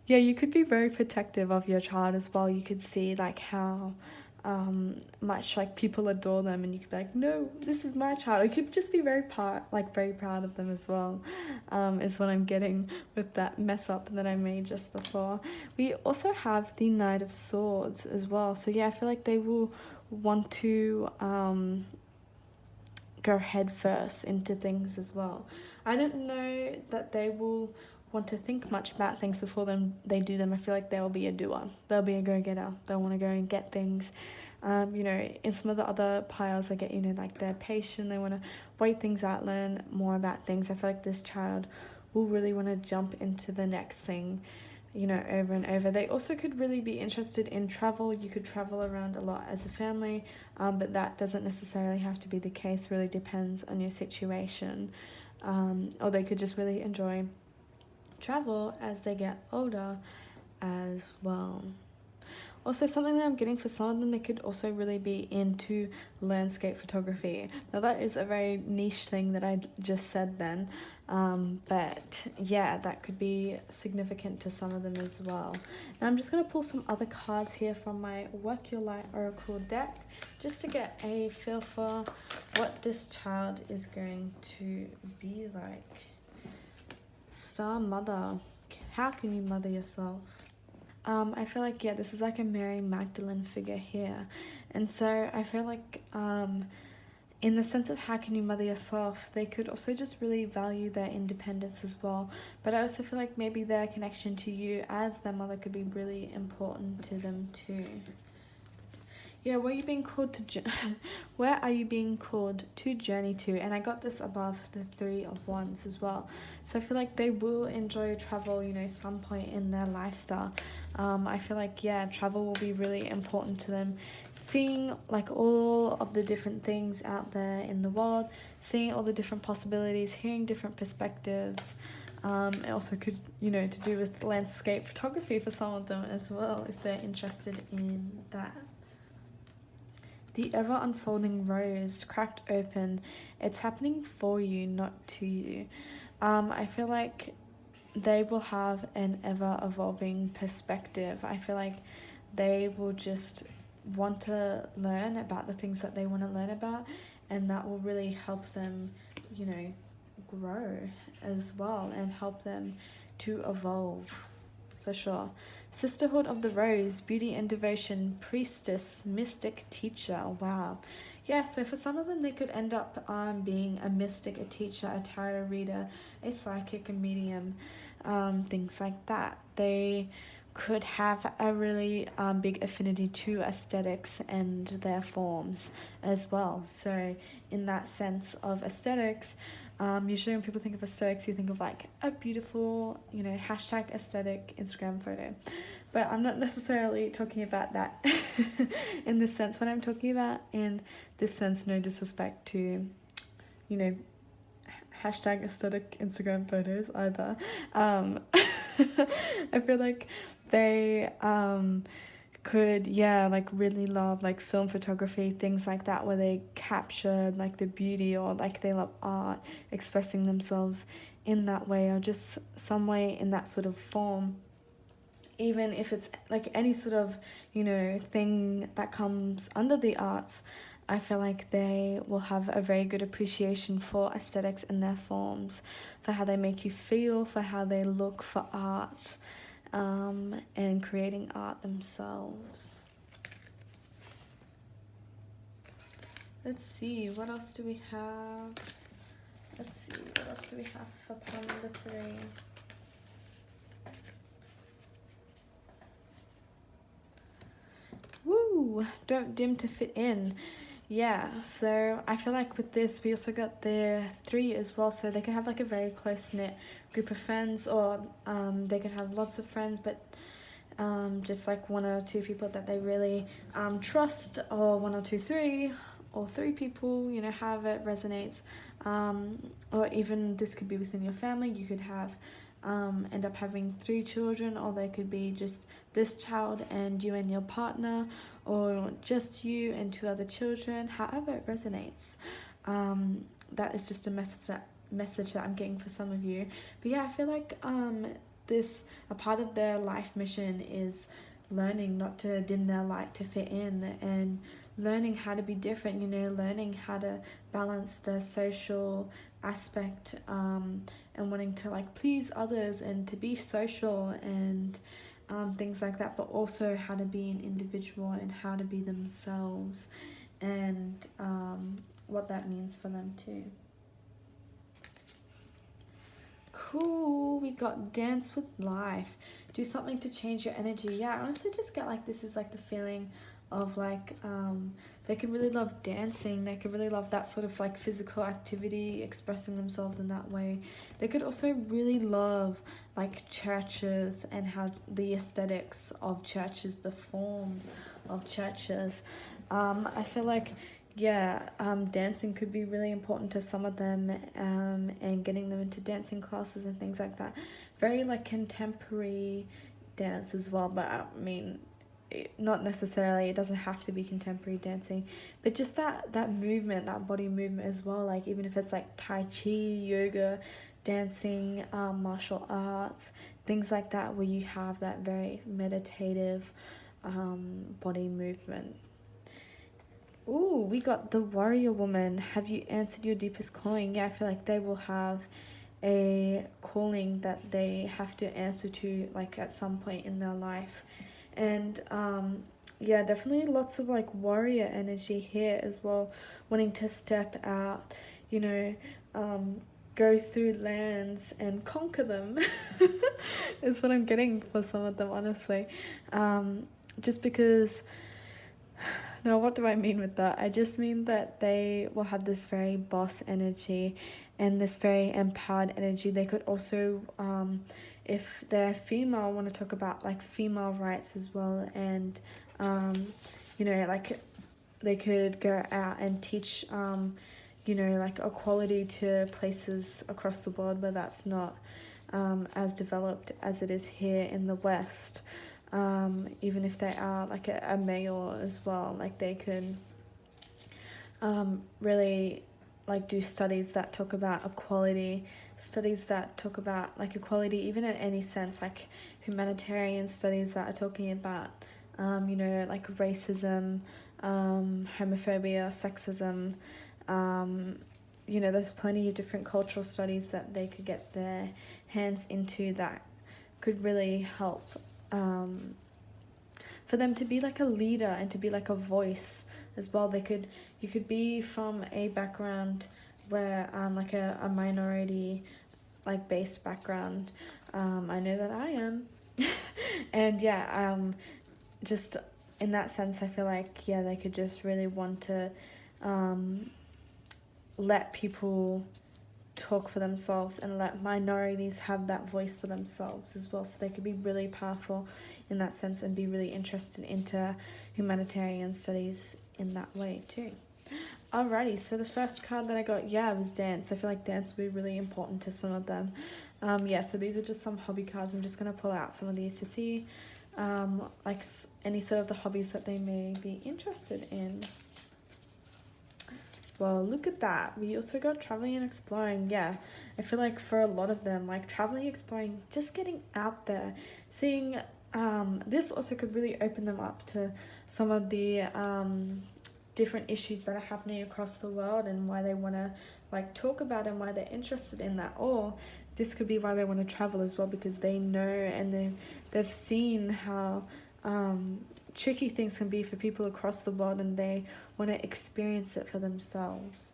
Yeah, you could be very protective of your child as well. You could see like how much like people adore them, and you could be like, no, this is my child. You could just be very proud of them as well, is what I'm getting with that mess up that I made just before. We also have the Knight of Swords as well, so yeah, I feel like they will want to go head first into things as well. I don't know that they will want to think much about things before they do them. I feel like they'll be a doer. They'll be a go-getter. They'll want to go and get things. In some of the other piles I get, like they're patient. They want to wait things out, learn more about things. I feel like this child will really want to jump into the next thing, over and over. They also could really be interested in travel. You could travel around a lot as a family, but that doesn't necessarily have to be the case. Really depends on your situation. Or they could just really enjoy travel as they get older as well. Also, something that I'm getting for some of them, they could also really be into landscape photography. Now that is a very niche thing that I just said then, but yeah, that could be significant to some of them as well. Now I'm just going to pull some other cards here from my Work Your Light Oracle deck, just to get a feel for what this child is going to be like. Star Mother, how can you mother yourself? I feel like, this is like a Mary Magdalene figure here. And so I feel like in the sense of how can you mother yourself, they could also just really value their independence as well. But I also feel like maybe their connection to you as their mother could be really important to them too. Yeah, where are you being called to where are you being called to journey to? And I got this above the 3 of Wands as well. So I feel like they will enjoy travel, some point in their lifestyle. I feel like, travel will be really important to them. Seeing like all of the different things out there in the world, seeing all the different possibilities, hearing different perspectives. It also could, to do with landscape photography for some of them as well, if they're interested in that. The ever-unfolding rose, cracked open. It's happening for you, not to you. I feel like they will have an ever-evolving perspective. I feel like they will just want to learn about the things that they want to learn about, and that will really help them, you know, grow as well and help them to evolve, for sure. Sisterhood of the Rose, beauty and devotion, priestess, mystic, teacher. Wow. Yeah, so for some of them, they could end up being a mystic, a teacher, a tarot reader, a psychic, a medium, things like that. They could have a really big affinity to aesthetics and their forms as well. So in that sense of aesthetics, usually when people think of aesthetics, you think of like a beautiful, you know, hashtag aesthetic Instagram photo. But I'm not necessarily talking about that in this sense. What I'm talking about in this sense, no disrespect to, you know, hashtag aesthetic Instagram photos either. I feel like they could, yeah, like really love like film photography, things like that, where they capture like the beauty, or like they love art, expressing themselves in that way, or just some way in that sort of form. Even if it's like any sort of, you know, thing that comes under the arts, I feel like they will have a very good appreciation for aesthetics and their forms, for how they make you feel, for how they look for art, and creating art themselves. Let's see, what else do we have? Let's see, what else do we have for pile number 3? Woo! Don't dim to fit in. Yeah, so I feel like with this, we also got the 3 as well, so they can have like a very close-knit group of friends, or they could have lots of friends, but just like 1 or 2 people that they really trust, or 1 or 2, 3, or 3 people, you know, however it resonates. Or even this could be within your family. You could have end up having 3 children, or they could be just this child and you and your partner, or just you and 2 other children, however it resonates. That is just a message that I'm getting for some of you. But yeah, I feel like a part of their life mission is learning not to dim their light to fit in, and learning how to be different, you know, learning how to balance the social aspect, and wanting to like please others and to be social and things like that, but also how to be an individual and how to be themselves, and what that means for them too. Cool, we got dance with life. Do something to change your energy. Yeah, I honestly just get like this is like the feeling of like they could really love dancing. They could really love that sort of like physical activity, expressing themselves in that way. They could also really love like churches and how the aesthetics of churches, the forms of churches. I feel like, yeah, dancing could be really important to some of them, and getting them into dancing classes and things like that. Very like contemporary dance as well, but I mean, not necessarily, it doesn't have to be contemporary dancing, but just that movement, that body movement as well, like even if it's like Tai Chi, yoga, dancing, martial arts, things like that, where you have that very meditative body movement. Ooh, we got the warrior woman. Have you answered your deepest calling? Yeah, I feel like they will have a calling that they have to answer to, like at some point in their life. And yeah, definitely lots of like warrior energy here as well, wanting to step out, you know, go through lands and conquer them is what I'm getting for some of them, honestly. Just because, no, what do I mean with that? I just mean that they will have this very boss energy and this very empowered energy. They could also, if they're female, want to talk about like female rights as well, and you know, like they could go out and teach you know, like equality to places across the world where that's not as developed as it is here in the West. Even if they are like a male as well, like they could really like do studies that talk about equality, studies that talk about like equality even in any sense, like humanitarian studies that are talking about you know, like racism, homophobia, sexism. You know, there's plenty of different cultural studies that they could get their hands into that could really help for them to be like a leader and to be like a voice as well. You could be from a background where like a minority like based background. I know that I am. And yeah, just in that sense, I feel like, yeah, they could just really want to let people talk for themselves and let minorities have that voice for themselves as well, so they could be really powerful in that sense and be really interested into humanitarian studies in that way too. Alrighty, so the first card that I got, yeah, was dance. I feel like dance would be really important to some of them. Yeah, so these are just some hobby cards. I'm just going to pull out some of these to see like any sort of the hobbies that they may be interested in. Well, look at that. We also got traveling and exploring. Yeah, I feel like for a lot of them, like traveling, exploring, just getting out there, seeing, this also could really open them up to some of the different issues that are happening across the world and why they want to like talk about and why they're interested in that. Or this could be why they want to travel as well, because they know and they've seen how tricky things can be for people across the world, and they want to experience it for themselves.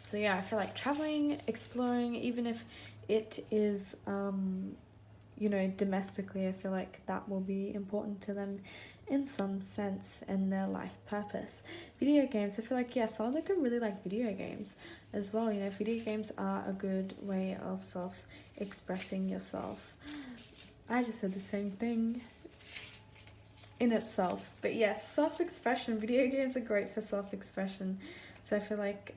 So yeah, I feel like traveling, exploring, even if it is you know, domestically, I feel like that will be important to them in some sense in their life purpose. Video games, I feel like, yeah, some of them can really like video games as well. You know, video games are a good way of self-expressing yourself. I just said the same thing in itself, but yes, self-expression. Video games are great for self-expression, so I feel like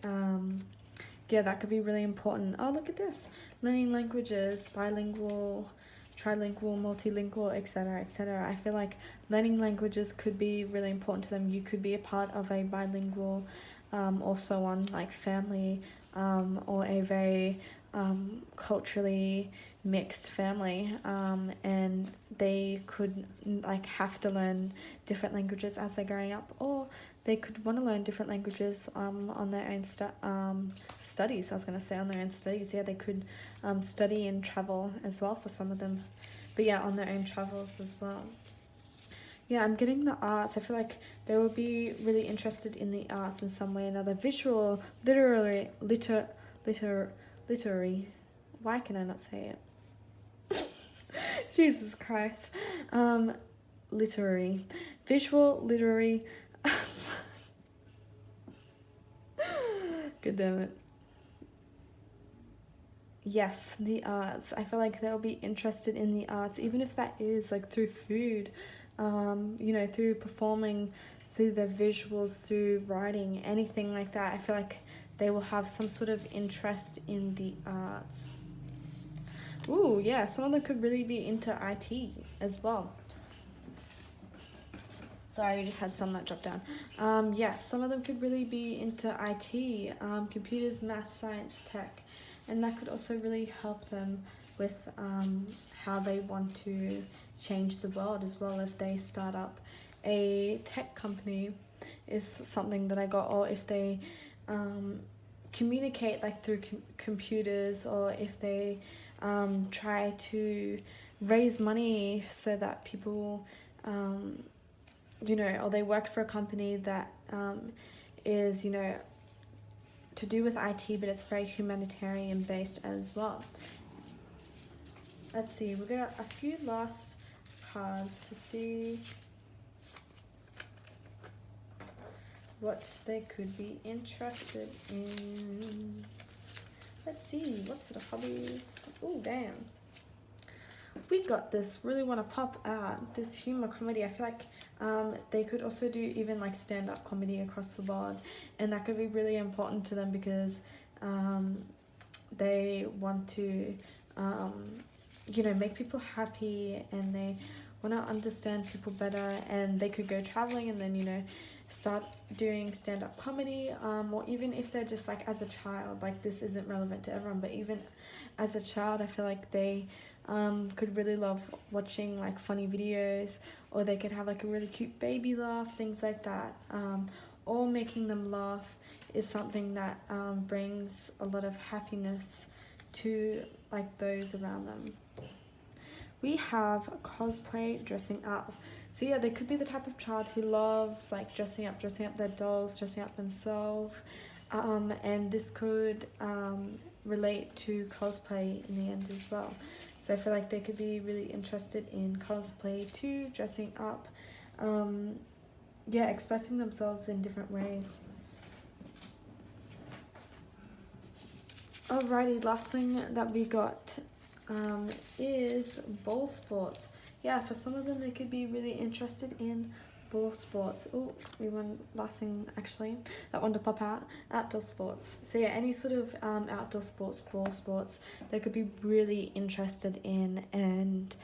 yeah, that could be really important. Oh, look at this, learning languages, bilingual, trilingual, multilingual, etc., etc. I feel like learning languages could be really important to them. You could be a part of a bilingual or so on, like family, or a very culturally mixed family, and they could like have to learn different languages as they're growing up, or they could want to learn different languages on their own studies. I was going to say on their own studies. Yeah, they could study and travel as well for some of them, but yeah, on their own travels as well. Yeah, I'm getting the arts. I feel like they will be really interested in the arts in some way or another. Visual, literary. Why can I not say it? Jesus Christ. Literary. Visual, literary. God damn it. Yes, the arts. I feel like they'll be interested in the arts, even if that is like through food, you know, through performing, through their visuals, through writing, anything like that. I feel like they will have some sort of interest in the arts. Ooh, yeah, some of them could really be into IT as well. Sorry, I just had some that dropped down. Yes, some of them could really be into IT, computers, math, science, tech. And that could also really help them with how they want to change the world as well. If they start up a tech company is something that I got, or if they communicate like through computers, or if they try to raise money so that people, you know, or they work for a company that is, you know, to do with IT, but it's very humanitarian based as well. Let's see, we've got a few last cards to see what they could be interested in. Let's see, what sort of hobbies? Oh, damn. We got this, really want to pop out this humor comedy. I feel like they could also do even like stand-up comedy across the board, and that could be really important to them because they want to you know, make people happy, and they want to understand people better, and they could go traveling and then, you know, start doing stand-up comedy, or even if they're just like as a child, like this isn't relevant to everyone, but even as a child, I feel like they could really love watching like funny videos, or they could have like a really cute baby laugh, things like that. Or making them laugh is something that brings a lot of happiness to like those around them. We have cosplay, dressing up. So yeah, they could be the type of child who loves like dressing up their dolls, dressing up themselves. And this could relate to cosplay in the end as well. So I feel like they could be really interested in cosplay too, dressing up. Yeah, expressing themselves in different ways. Alrighty, last thing that we got is ball sports. Yeah, for some of them they could be really interested in ball sports. Oh, we want last thing actually that one to pop out, outdoor sports. So yeah, any sort of outdoor sports, ball sports they could be really interested in, and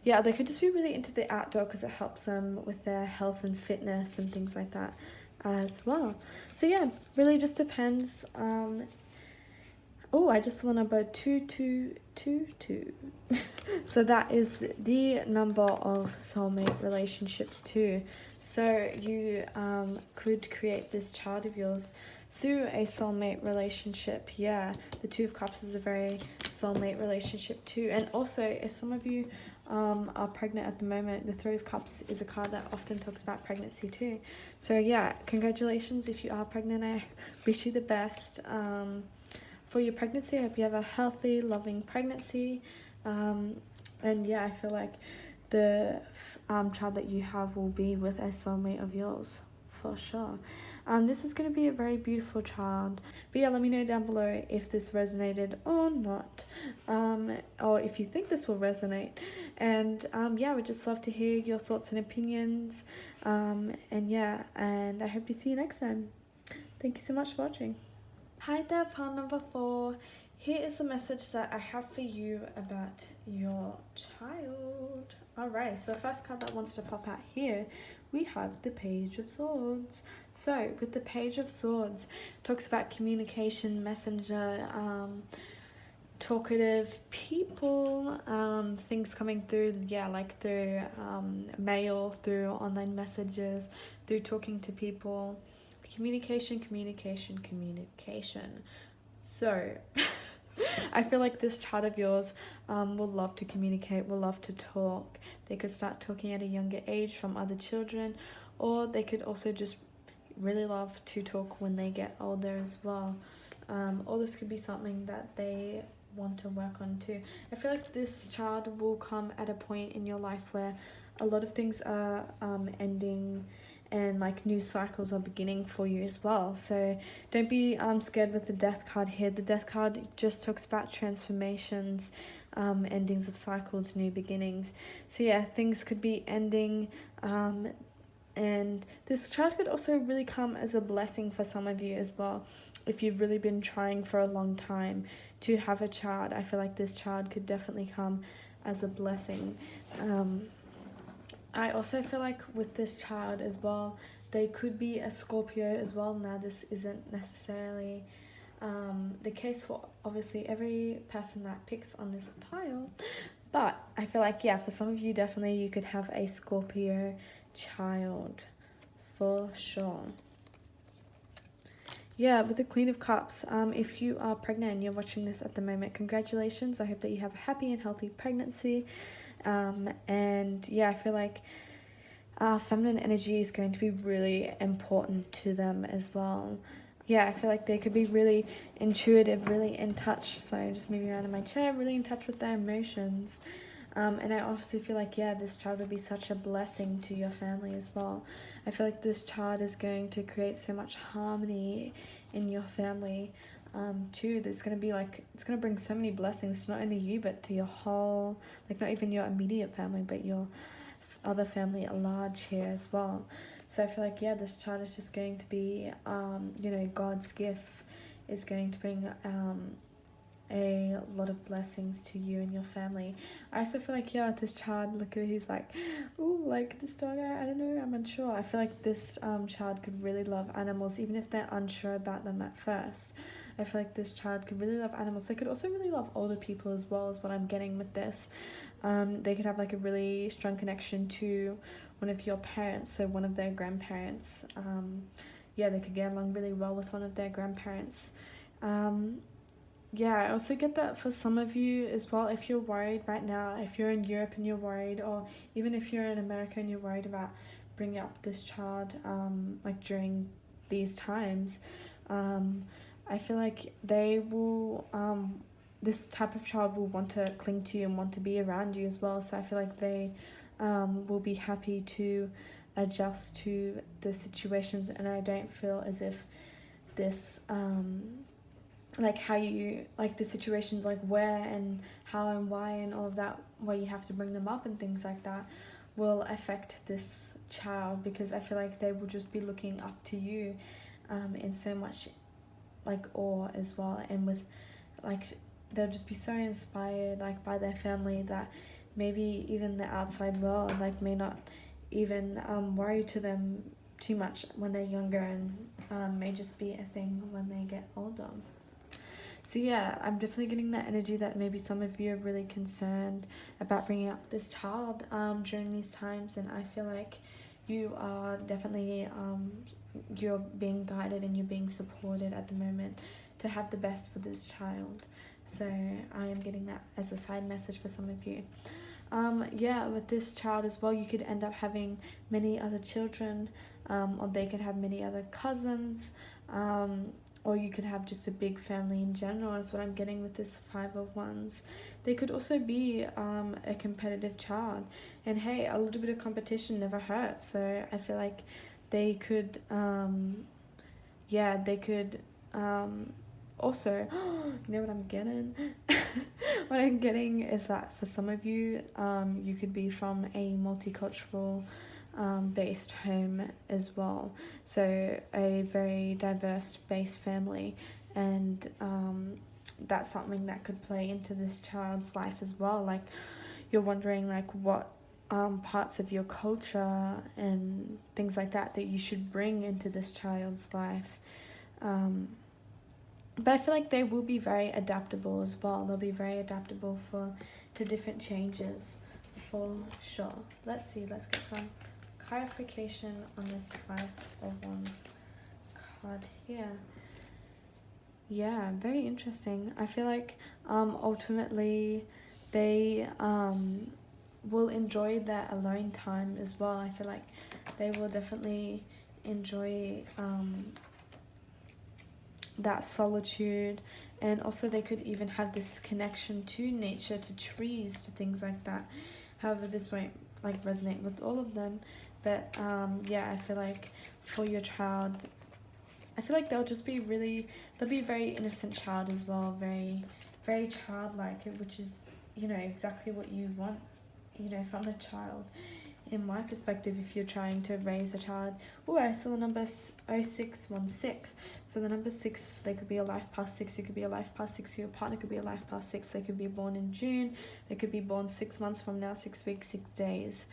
yeah, they could just be really into the outdoor because it helps them with their health and fitness and things like that as well. So yeah, really just depends. Oh, I just saw the number 2222. So that is the number of soulmate relationships too. So you could create this child of yours through a soulmate relationship. Yeah, the Two of Cups is a very soulmate relationship too. And also, if some of you are pregnant at the moment, the Three of Cups is a card that often talks about pregnancy too. So yeah, congratulations if you are pregnant. I wish you the best for your pregnancy. I hope you have a healthy, loving pregnancy. And yeah, I feel like the child that you have will be with a soulmate of yours for sure. This is going to be a very beautiful child. But yeah, let me know down below if this resonated or not, or if you think this will resonate. And yeah, we'd just love to hear your thoughts and opinions. And yeah, and I hope to see you next time. Thank you so much for watching. Hi there, pile number 4. Here is a message that I have for you about your child. Alright, so the first card that wants to pop out here, we have the Page of Swords. So with the Page of Swords, talks about communication, messenger, talkative people, things coming through, yeah, like through mail, through online messages, through talking to people. Communication. So I feel like this child of yours will love to communicate, will love to talk. They could start talking at a younger age from other children, or they could also just really love to talk when they get older as well. Or this could be something that they want to work on too. I feel like this child will come at a point in your life where a lot of things are ending and like new cycles are beginning for you as well. So don't be scared with the Death card here. The Death card just talks about transformations, endings of cycles, new beginnings. So yeah, things could be ending, and this child could also really come as a blessing for some of you as well. If you've really been trying for a long time to have a child, I feel like this child could definitely come as a blessing. I also feel like with this child as well, they could be a Scorpio as well. Now this isn't necessarily the case for obviously every person that picks on this pile, but I feel like yeah, for some of you definitely you could have a Scorpio child for sure. Yeah, with the Queen of Cups, if you are pregnant and you're watching this at the moment, congratulations. I hope that you have a happy and healthy pregnancy. And yeah, I feel like feminine energy is going to be really important to them as well. Yeah, I feel like they could be really intuitive, really in touch. Sorry, I'm just moving around in my chair, really in touch with their emotions. And I obviously feel like, yeah, this child would be such a blessing to your family as well. I feel like this child is going to create so much harmony in your family too. There's going to be like, it's going to bring so many blessings to not only you, but to your whole, like not even your immediate family, but your other family at large here as well. So I feel like, yeah, this child is just going to be, you know, God's gift is going to bring a lot of blessings to you and your family. I also feel like, yeah, with this child, look at, he's like, ooh, like this dog, I don't know, I'm unsure. I feel like this child could really love animals, even if they're unsure about them at first. I feel like this child could really love animals. They could also really love older people as well, is what I'm getting with this. They could have like a really strong connection to one of your parents, so one of their grandparents. Yeah, they could get along really well with one of their grandparents. Yeah, I also get that for some of you as well, if you're worried right now, if you're in Europe and you're worried, or even if you're in America and you're worried about bringing up this child, like during these times, I feel like they will, this type of child will want to cling to you and want to be around you as well. So I feel like they will be happy to adjust to the situations, and I don't feel as if this like how you like the situations, like where and how and why and all of that, where you have to bring them up and things like that, will affect this child, because I feel like they will just be looking up to you in so much like awe as well, and with like they'll just be so inspired like by their family that maybe even the outside world like may not even worry to them too much when they're younger, and may just be a thing when they get older. So yeah, I'm definitely getting that energy that maybe some of you are really concerned about bringing up this child during these times, and I feel like you are definitely you're being guided and you're being supported at the moment to have the best for this child. So I am getting that as a side message for some of you. Yeah, with this child as well, you could end up having many other children, or they could have many other cousins, or you could have just a big family in general, is what I'm getting with this Five of Wands. They could also be a competitive child, and hey, a little bit of competition never hurts. So I feel like they could, yeah, they could also, you know what I'm getting? What I'm getting is that for some of you, you could be from a multicultural based home as well, so a very diverse based family, and that's something that could play into this child's life as well. Like you're wondering like what parts of your culture and things like that you should bring into this child's life. But I feel like they will be very adaptable as well. They'll be very adaptable to different changes for sure. Let's see, let's get some clarification on this Five of Wands card here. Yeah, very interesting. I feel like ultimately they will enjoy their alone time as well. I feel like they will definitely enjoy that solitude, and also they could even have this connection to nature, to trees, to things like that. However, this won't like resonate with all of them, but yeah, I feel like for your child, I feel like they'll be a very innocent child as well, very very childlike, which is, you know, exactly what you want, you know, from a child. In my perspective, if you're trying to raise a child, I saw the number 0616. So the number 6, they could be a life past 6, you could be a life past 6, your partner could be a life past 6, they could be born in June, they could be born 6 months from now, 6 weeks, 6 days.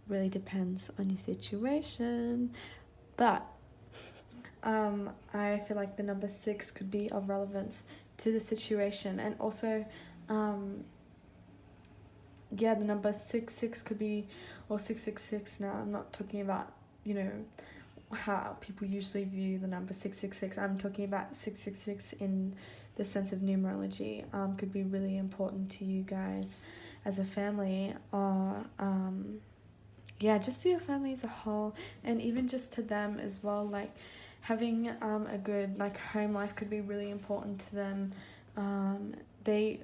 Really depends on your situation. But I feel like the number 6 could be of relevance to the situation, and also yeah, the number 66 could be, or 666. Now I'm not talking about, you know, how people usually view the number 666. I'm talking about 666 in the sense of numerology. Could be really important to you guys as a family, or yeah, just to your family as a whole, and even just to them as well. Like having a good like home life could be really important to them.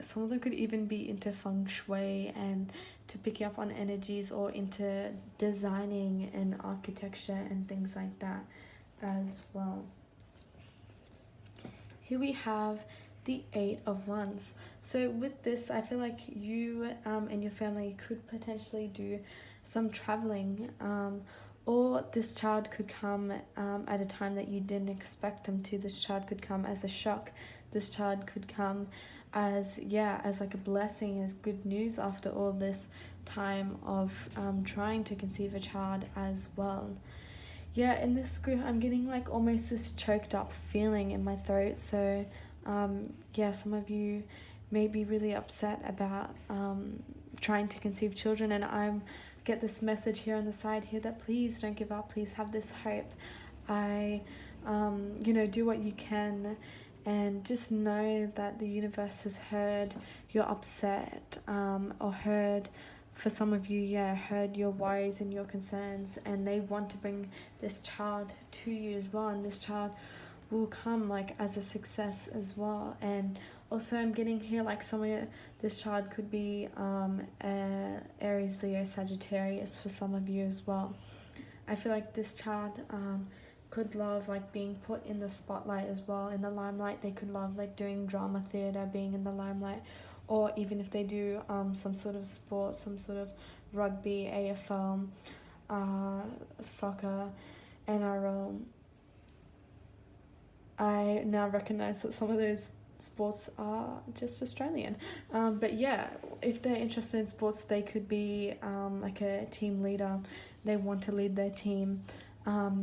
Some of them could even be into feng shui and to picking up on energies, or into designing and architecture and things like that as well. Here we have the 8 of Wands. So with this, I feel like you and your family could potentially do some traveling, or this child could come at a time that you didn't expect them to. This child could come as a shock. This child could come as like a blessing, as good news after all this time of trying to conceive a child as well. Yeah, in this group, I'm getting like almost this choked up feeling in my throat. So yeah, some of you may be really upset about trying to conceive children, and I get this message here on the side here that please don't give up, please have this hope. Do what you can, and just know that the universe has heard your upset, or heard, for some of you, heard your worries and your concerns, and they want to bring this child to you as well, and this child will come like as a success as well. And also I'm getting here like this child could be Aries, Leo, Sagittarius for some of you as well. I feel like this child could love like being put in the spotlight as well, in the limelight. They could love like doing drama theatre, being in the limelight, or even if they do some sort of sport, some sort of rugby, AFL, soccer, NRL. I now recognise that some of those sports are just Australian. But yeah, if they're interested in sports, they could be like a team leader. They want to lead their team.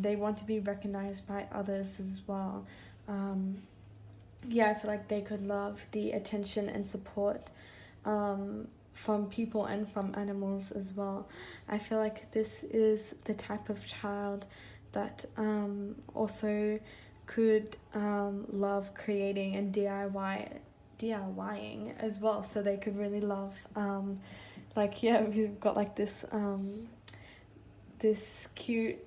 They want to be recognised by others as well. I feel like they could love the attention and support from people and from animals as well. I feel like this is the type of child that also could love creating and DIYing as well. So they could really love we've got like this this cute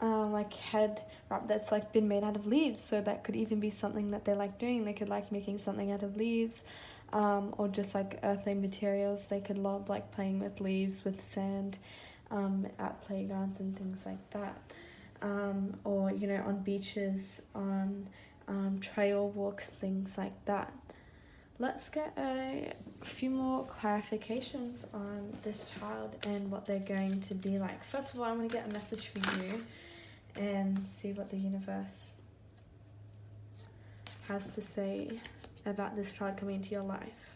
like head wrap that's like been made out of leaves, so that could even be something that they like doing. They could like making something out of leaves, or just like earthly materials. They could love like playing with leaves, with sand, at playgrounds and things like that, or on beaches, on trail walks, things like that. Let's get a few more clarifications on this child and what they're going to be like. First of all, I'm going to get a message for you and see what the universe has to say about this child coming into your life.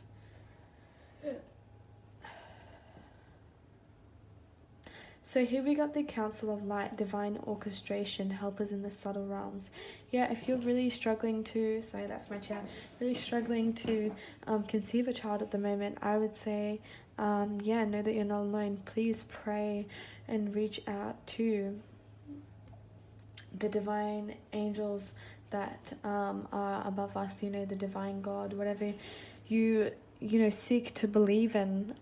So here we got the Council of Light, Divine Orchestration, Helpers in the Subtle Realms. Yeah, if you're really struggling to, sorry, that's my chair, really struggling to conceive a child at the moment, I would say, know that you're not alone. Please pray and reach out to the divine angels that are above us, the divine God, whatever you seek to believe in.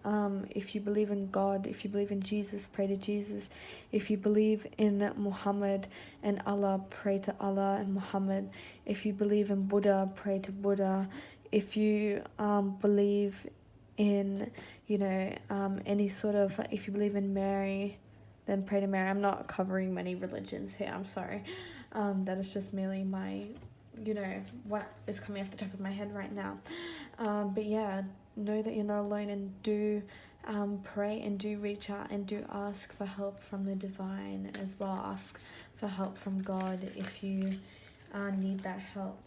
If you believe in God, if you believe in Jesus, pray to Jesus. If you believe in Muhammad and Allah, pray to Allah and Muhammad. If you believe in Buddha, pray to Buddha. If you believe in any sort of, if you believe in Mary, then pray to Mary. I'm not covering many religions here, I'm sorry. That is just merely my what is coming off the top of my head right now. But yeah, know that you're not alone, and do pray and do reach out and do ask for help from the divine as well. Ask for help from God if you need that help.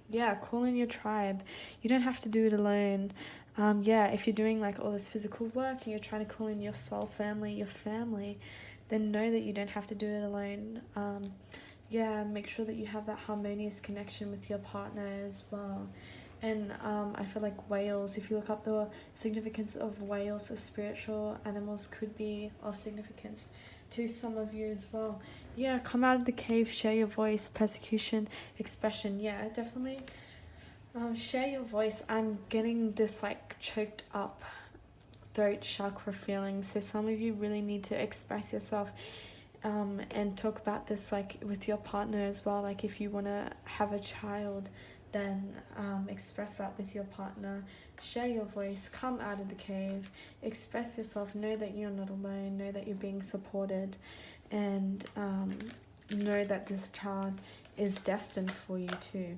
Yeah, call in your tribe. You don't have to do it alone. If you're doing like all this physical work and you're trying to call in your soul family, your family, then know that you don't have to do it alone. Make sure that you have that harmonious connection with your partner as well. And I feel like whales, if you look up the significance of whales as spiritual animals, could be of significance to some of you as well. Yeah, come out of the cave, share your voice, persecution, expression. Yeah, definitely share your voice. I'm getting this like choked up throat chakra feeling. So some of you really need to express yourself and talk about this like with your partner as well. Like if you want to have a child, then express that with your partner. Share your voice, come out of the cave, express yourself, know that you're not alone, know that you're being supported, and know that this child is destined for you too.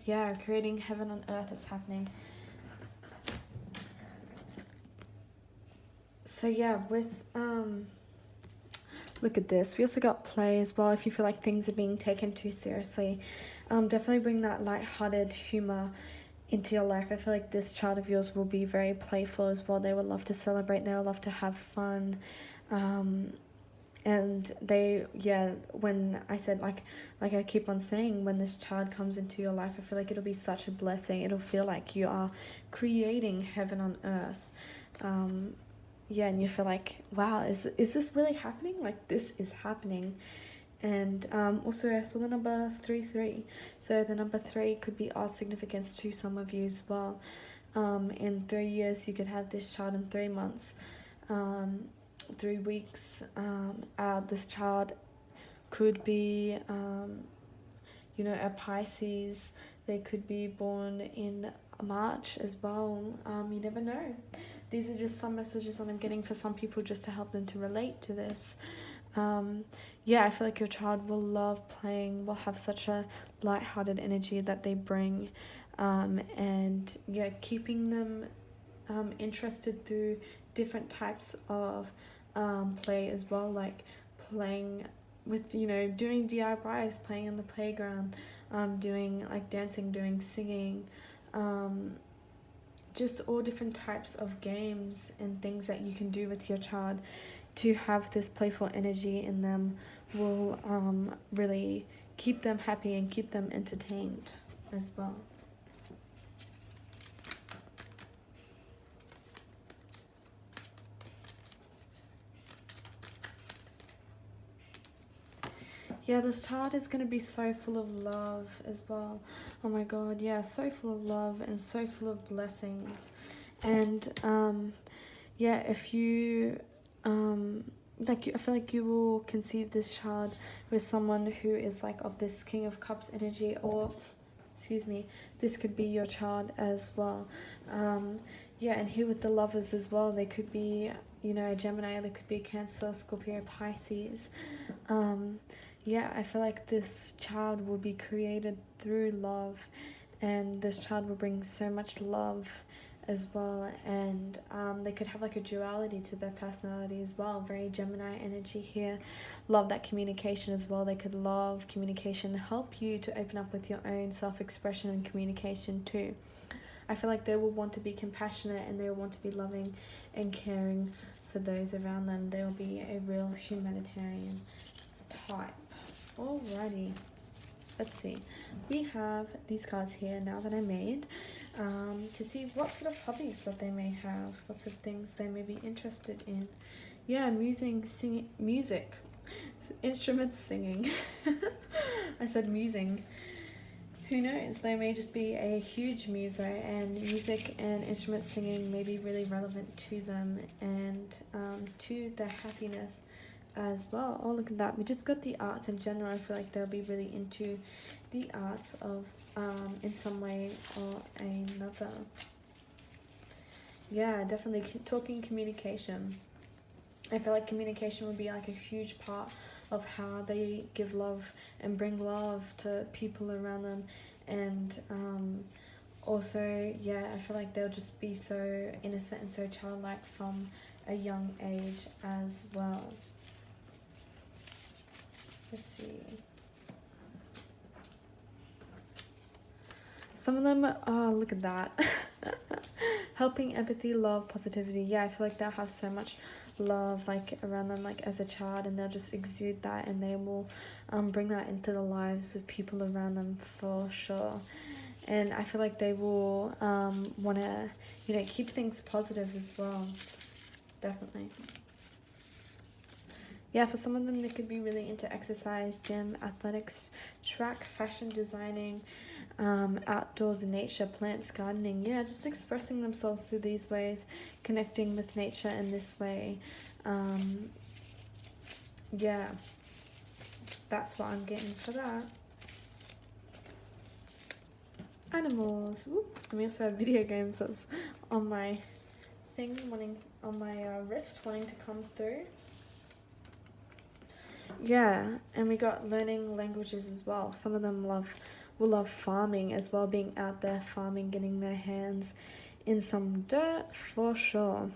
Yeah, creating heaven on earth is happening. So yeah, with look at this. We also got play as well. If you feel like things are being taken too seriously, definitely bring that light-hearted humor into your life. I feel like this child of yours will be very playful as well. They will love to celebrate. They will love to have fun. And when I said, like I keep on saying, when this child comes into your life, I feel like it'll be such a blessing. It'll feel like you are creating heaven on earth. And you feel like, wow, is this really happening? Like, this is happening. And also I saw the number 33. So the number 3 could be art significance to some of you as well. In 3 years, you could have this child. In 3 months, 3 weeks, this child could be, a Pisces. They could be born in March as well. You never know. These are just some messages that I'm getting for some people, just to help them to relate to this. I feel like your child will love playing, will have such a light-hearted energy that they bring, and keeping them interested through different types of play as well, like playing with, doing DIYs, playing in the playground, doing like dancing, doing singing, just all different types of games and things that you can do with your child to have this playful energy in them will really keep them happy and keep them entertained as well. This child is going to be so full of love as well. Oh my god, so full of love and so full of blessings. And if you I feel like you will conceive this child with someone who is like of this King of Cups energy, or this could be your child as well. And here with the Lovers as well, they could be, a Gemini, they could be a Cancer, Scorpio, Pisces. I feel like this child will be created through love, and this child will bring so much love as well. And they could have like a duality to their personality as well, very Gemini energy here. Love that communication as well. They could love communication, help you to open up with your own self-expression and communication too. I feel like they will want to be compassionate, and they will want to be loving and caring for those around them. They will be a real humanitarian type. Alrighty, let's see. We have these cards here now that I made, to see what sort of hobbies that they may have, what sort of things they may be interested in. Music, instruments, singing. I said musing. Who knows? They may just be a huge muser, and music and instrument singing may be really relevant to them and to their happiness as well. Oh, look at that. We just got the arts in general. I feel like they'll be really into the arts of in some way or another. Definitely talking communication. I feel like communication would be like a huge part of how they give love and bring love to people around them. And also, I feel like they'll just be so innocent and so childlike from a young age as well. Let's see. Some of them, look at that. Helping, empathy, love, positivity. I feel like they'll have so much love like around them, like as a child, and they'll just exude that, and they will bring that into the lives of people around them for sure. And I feel like they will want to, keep things positive as well. Definitely. For some of them, they could be really into exercise, gym, athletics, track, fashion, designing, outdoors, nature, plants, gardening. Just expressing themselves through these ways, connecting with nature in this way. That's what I'm getting for that. Animals. Whoop. And we also have video games that's on my thing, on my wrist, wanting to come through. And we got learning languages as well. Some of them will love farming as well, being out there farming, getting their hands in some dirt for sure.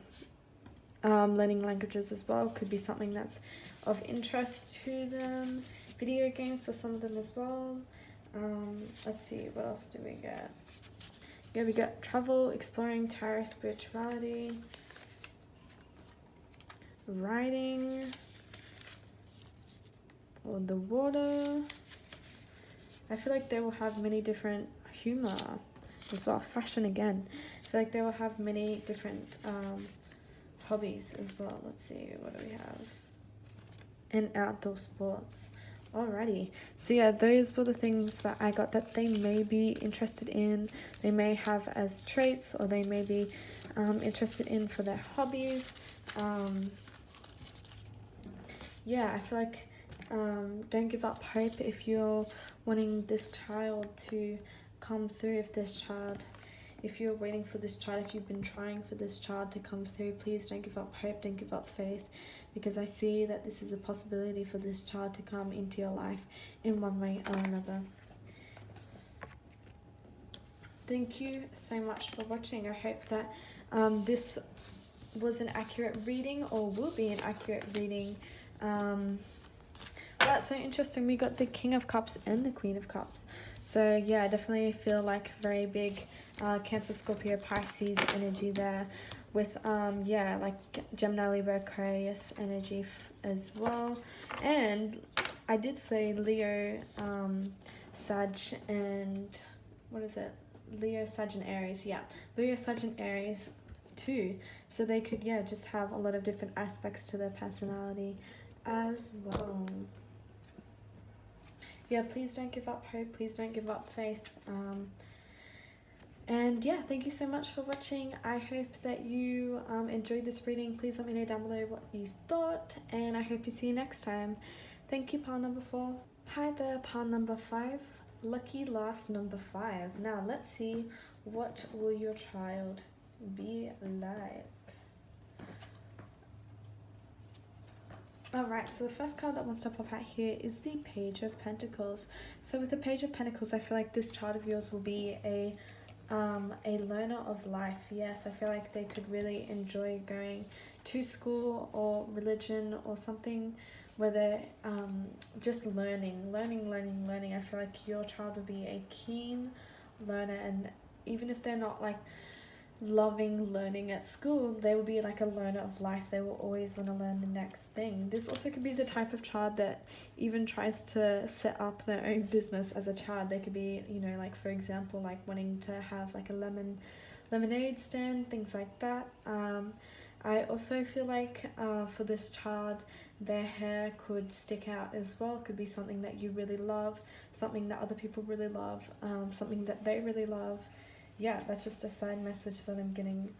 Learning languages as well could be something that's of interest to them. Video games for some of them as well. Let's see, what else do we get? We got travel, exploring, tarot, spirituality, writing. or the water. I feel like they will have many different humor as well. Fashion again. I feel like they will have many different hobbies as well. Let's see, what do we have? And outdoor sports. Alrighty, so yeah, those were the things that I got that they may be interested in, they may have as traits, or they may be interested in for their hobbies. Yeah, I feel like don't give up hope if you're wanting this child to come through. If you're waiting for this child, if you've been trying for this child to come through, please don't give up hope, don't give up faith, because I see that this is a possibility for this child to come into your life in one way or another. Thank you so much for watching. I hope that this was an accurate reading, or will be an accurate reading. That's so interesting. We got the King of Cups and the Queen of Cups. So yeah, I definitely feel like very big Cancer, Scorpio, Pisces energy there, with yeah, like Gemini, Libra, Aquarius energy as well. And I did say Leo, Sag, and what is it? Leo, Sag, and Aries. Yeah, Leo, Sag, and Aries too. So they could, yeah, just have a lot of different aspects to their personality as well. Yeah, please don't give up hope, please don't give up faith. And yeah, thank you so much for watching. I hope that you enjoyed this reading. Please let me know down below what you thought, and I hope to see you next time. Thank you, pile number 4. Hi there, pile number 5. Lucky last number 5. Now let's see, what will your child be like? Alright, so the first card that wants to pop out here is the Page of Pentacles. So with the Page of Pentacles, I feel like this child of yours will be a learner of life. Yes, I feel like they could really enjoy going to school or religion or something where they're just learning. I feel like your child will be a keen learner, and even if they're not like loving learning at school, they will be like a learner of life. They will always want to learn the next thing. This also could be the type of child that even tries to set up their own business as a child. They could be, you know, like for example, like wanting to have like a lemonade stand, things like that. I also feel like for this child, their hair could stick out as well. Could be something that you really love, something that other people really love, something that they really love. Yeah, that's just a side message that I'm getting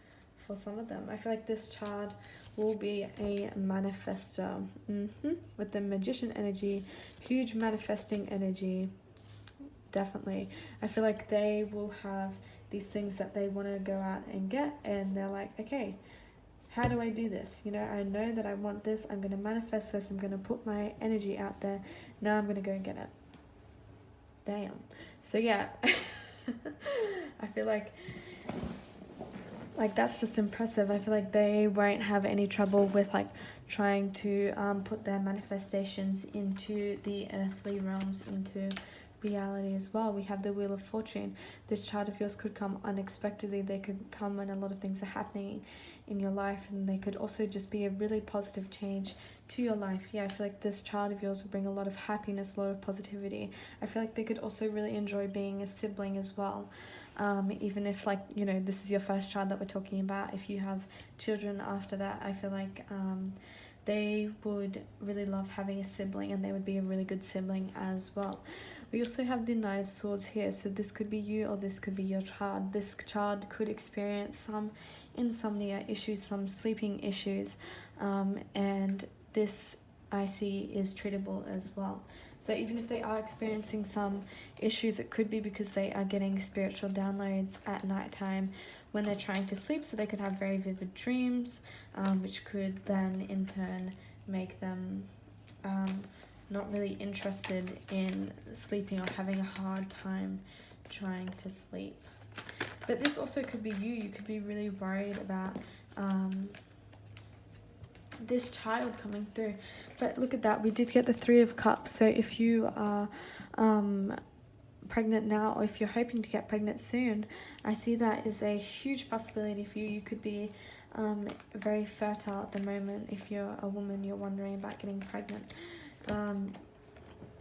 for some of them. I feel like this child will be a manifester. With the Magician energy, huge manifesting energy. Definitely. I feel like they will have these things that they want to go out and get, and they're like, okay, how do I do this? You know, I know that I want this. I'm going to manifest this. I'm going to put my energy out there. Now I'm going to go and get it. Damn. So yeah. I feel like that's just impressive. I feel like they won't have any trouble with like trying to put their manifestations into the earthly realms, into reality as well. We have the Wheel of Fortune. This child of yours could come unexpectedly. They could come when a lot of things are happening in your life, and they could also just be a really positive change to your life. Yeah, I feel like this child of yours will bring a lot of happiness, a lot of positivity. I feel like they could also really enjoy being a sibling as well. Even if, like, you know, this is your first child that we're talking about, if you have children after that, I feel like they would really love having a sibling, and they would be a really good sibling as well. We also have the Knight of Swords here, so this could be you or this could be your child. This child could experience some insomnia issues, some sleeping issues, and this I see is treatable as well. So even if they are experiencing some issues, it could be because they are getting spiritual downloads at nighttime when they're trying to sleep, so they could have very vivid dreams, which could then in turn make them not really interested in sleeping, or having a hard time trying to sleep. But this also could be you. You could be really worried about this child coming through. But look at that, we did get the 3 of Cups. So if you are pregnant now, or if you're hoping to get pregnant soon, I see that is a huge possibility for you. You could be very fertile at the moment. If you're a woman, you're wondering about getting pregnant.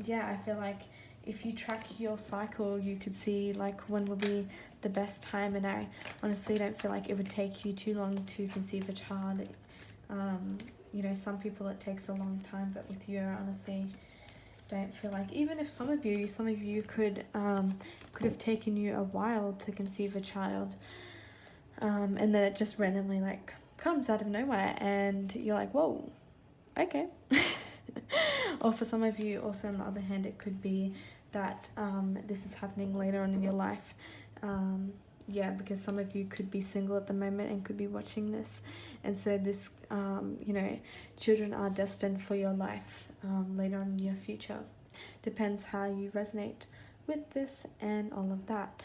yeah, I feel like if you track your cycle, you could see like when will be the best time, and I honestly don't feel like it would take you too long to conceive a child. You know, some people it takes a long time, but with you, I honestly don't feel like, even if some of you could have taken you a while to conceive a child, and then it just randomly like comes out of nowhere and you're like, whoa, okay. Or for some of you also, on the other hand, it could be that this is happening later on in your life. Yeah, because some of you could be single at the moment and could be watching this, and so this you know, children are destined for your life later on in your future. Depends how you resonate with this and all of that.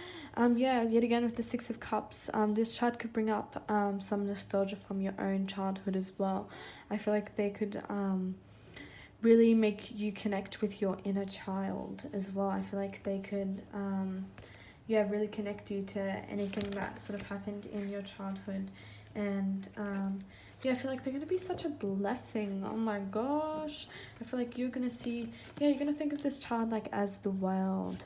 Yeah, yet again with the Six of Cups, this child could bring up some nostalgia from your own childhood as well. I feel like they could really make you connect with your inner child as well. I feel like they could yeah, really connect you to anything that sort of happened in your childhood. And yeah, I feel like they're going to be such a blessing. Oh my gosh. I feel like you're going to see, yeah, you're going to think of this child like as the world.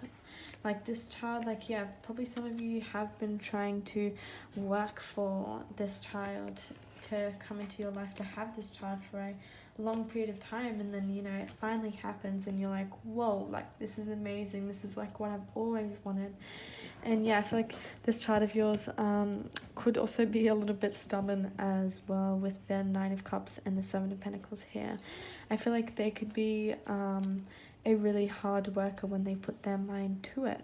Like this child, like, yeah, probably some of you have been trying to work for this child to come into your life, to have this child for a long period of time, and then, you know, it finally happens and you're like, whoa, like this is amazing, this is like what I've always wanted. And yeah, I feel like this child of yours could also be a little bit stubborn as well, with the Nine of Cups and the Seven of Pentacles here. I feel like they could be a really hard worker when they put their mind to it.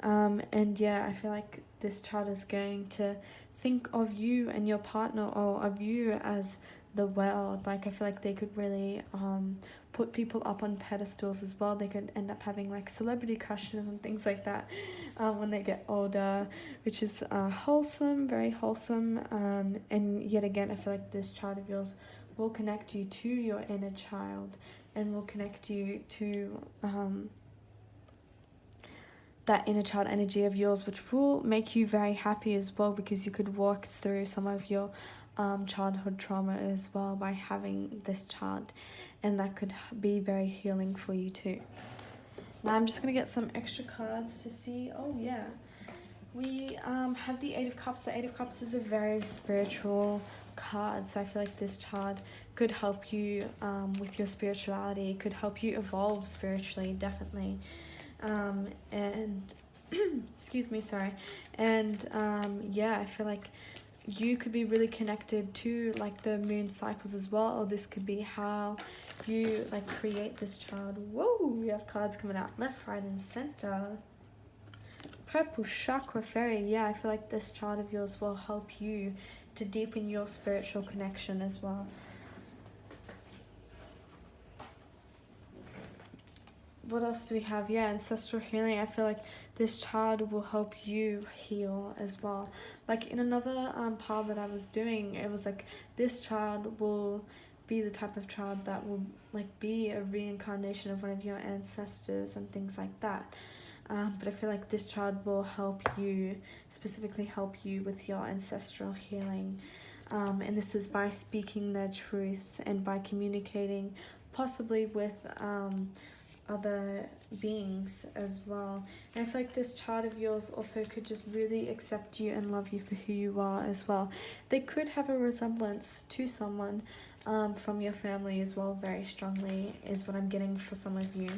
And yeah, I feel like this child is going to think of you and your partner, or of you as the world. Like, I feel like they could really put people up on pedestals as well. They could end up having like celebrity crushes and things like that when they get older, which is wholesome, very wholesome. And yet again, I feel like this child of yours will connect you to your inner child, and will connect you to that inner child energy of yours, which will make you very happy as well, because you could walk through some of your childhood trauma as well by having this child, and that could be very healing for you too. Now I'm just going to get some extra cards to see. Oh yeah, we have the Eight of Cups. The Eight of Cups is a very spiritual card, so I feel like this child could help you with your spirituality, could help you evolve spiritually, definitely. And excuse me, sorry. And yeah, I feel like you could be really connected to like the moon cycles as well, or this could be how you like create this child. Whoa, we have cards coming out left, right, and center. Purple chakra fairy. Yeah, I feel like this child of yours will help you to deepen your spiritual connection as well. What else do we have? Yeah, ancestral healing. I feel like this child will help you heal as well. Like in another part that I was doing, it was like this child will be the type of child that will like be a reincarnation of one of your ancestors and things like that. But I feel like this child will help you, specifically help you with your ancestral healing. And this is by speaking their truth and by communicating possibly with other beings as well. And I feel like this child of yours also could just really accept you and love you for who you are as well. They could have a resemblance to someone from your family as well, very strongly, is what I'm getting for some of you.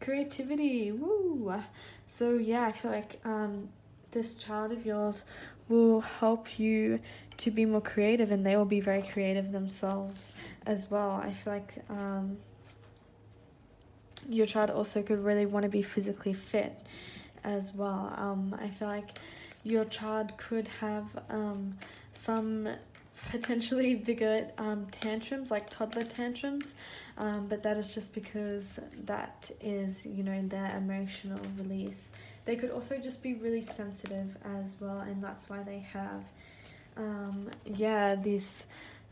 Creativity, woo! So yeah, I feel like this child of yours will help you to be more creative, and they will be very creative themselves as well. I feel like your child also could really want to be physically fit as well. I feel like your child could have some potentially bigger tantrums, like toddler tantrums, but that is just because that is, you know, their emotional release. They could also just be really sensitive as well, and that's why they have yeah, these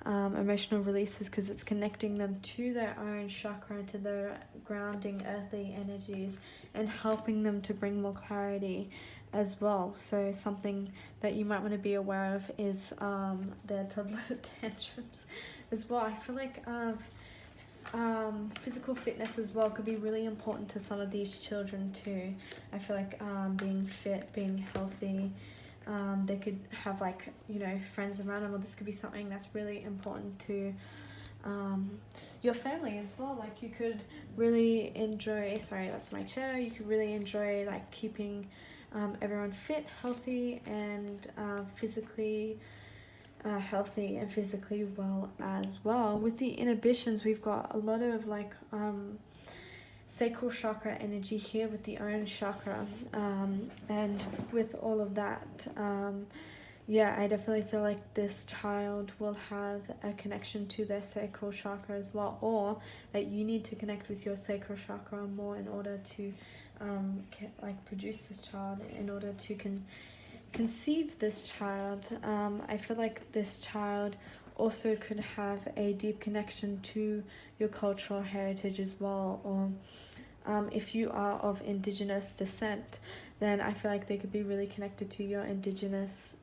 emotional releases, because it's connecting them to their own chakra, to their grounding earthly energies, and helping them to bring more clarity as well. So something that you might want to be aware of is their toddler tantrums as well. I feel like physical fitness as well could be really important to some of these children too. I feel like being fit, being healthy, they could have like, you know, friends around them, or this could be something that's really important to your family as well. Like you could really enjoy, sorry, that's my chair, you could really enjoy like keeping everyone fit, healthy, and physically healthy and physically well as well. With the inhibitions, we've got a lot of like sacral chakra energy here with the orange chakra, and with all of that, yeah, I definitely feel like this child will have a connection to their sacral chakra as well, or that you need to connect with your sacral chakra more in order to like produce this child, in order to conceive this child. I feel like this child also could have a deep connection to your cultural heritage as well, or if you are of Indigenous descent, then I feel like they could be really connected to your Indigenous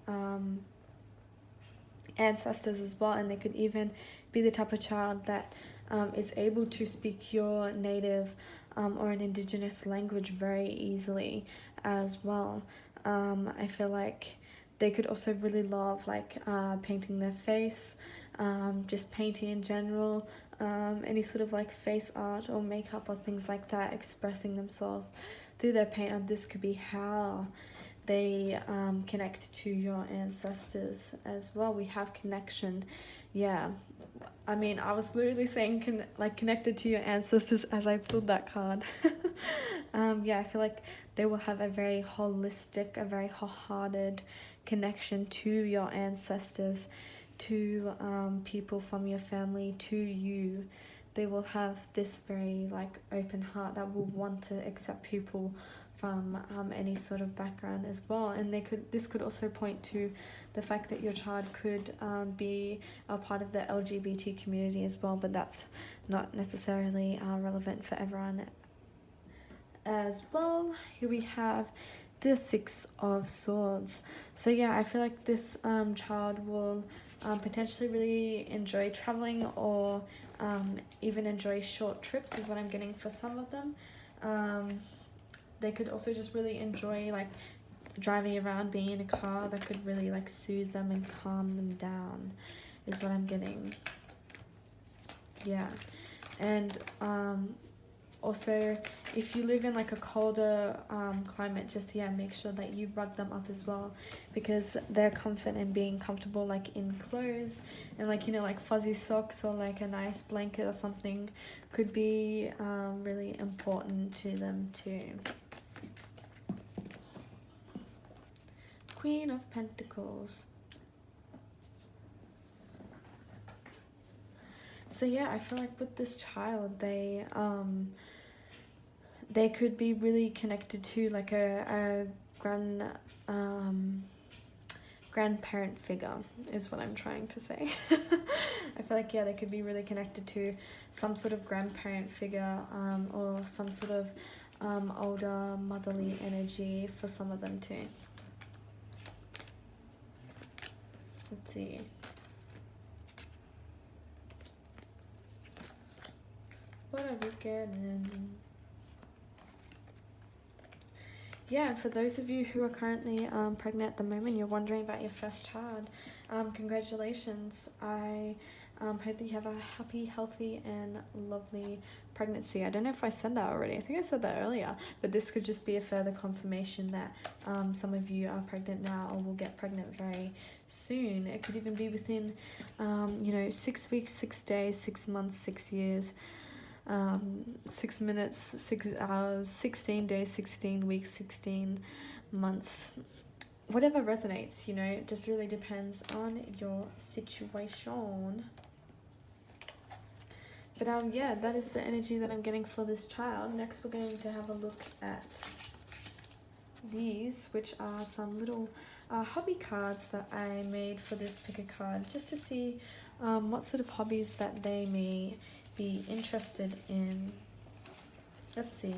ancestors as well, and they could even be the type of child that is able to speak your native or an Indigenous language very easily as well. I feel like they could also really love like painting their face, just painting in general, any sort of like face art or makeup or things like that, expressing themselves through their paint. And this could be how they connect to your ancestors as well. We have connection, yeah. I mean, I was literally saying connected to your ancestors as I pulled that card. Yeah, I feel like they will have a very holistic, a very wholehearted connection to your ancestors, to people from your family, to you. They will have this very like open heart that will want to accept people from any sort of background as well. And this could also point to the fact that your child could be a part of the LGBT community as well, but that's not necessarily relevant for everyone as well. Here we have the Six of Swords. So yeah, I feel like this child will potentially really enjoy traveling, or even enjoy short trips is what I'm getting for some of them. They could also just really enjoy like driving around, being in a car that could really like soothe them and calm them down is what I'm getting. Yeah. And also, if you live in like a colder climate, just make sure that you rug them up as well, because their comfort and being comfortable like in clothes and like, you know, like fuzzy socks or like a nice blanket or something could be really important to them too. Queen of Pentacles. So yeah, I feel like with this child, they could be really connected to like a grandparent figure is what I'm trying to say. I feel like, yeah, they could be really connected to some sort of grandparent figure, or some sort of older motherly energy for some of them too. Let's see. What are we getting? Yeah, for those of you who are currently pregnant at the moment, you're wondering about your first child, congratulations. I hope that you have a happy, healthy, and lovely pregnancy. I don't know if I said that already. I think I said that earlier, but this could just be a further confirmation that some of you are pregnant now or will get pregnant very soon. It could even be within, 6 weeks, 6 days, 6 months, 6 years, 6 minutes, 6 hours, 16 days, 16 weeks, 16 months, whatever resonates, it just really depends on your situation. But yeah, that is the energy that I'm getting for this child. Next, we're going to have a look at these, which are some little hobby cards that I made for this picker card, just to see what sort of hobbies that they may be interested in. Let's see.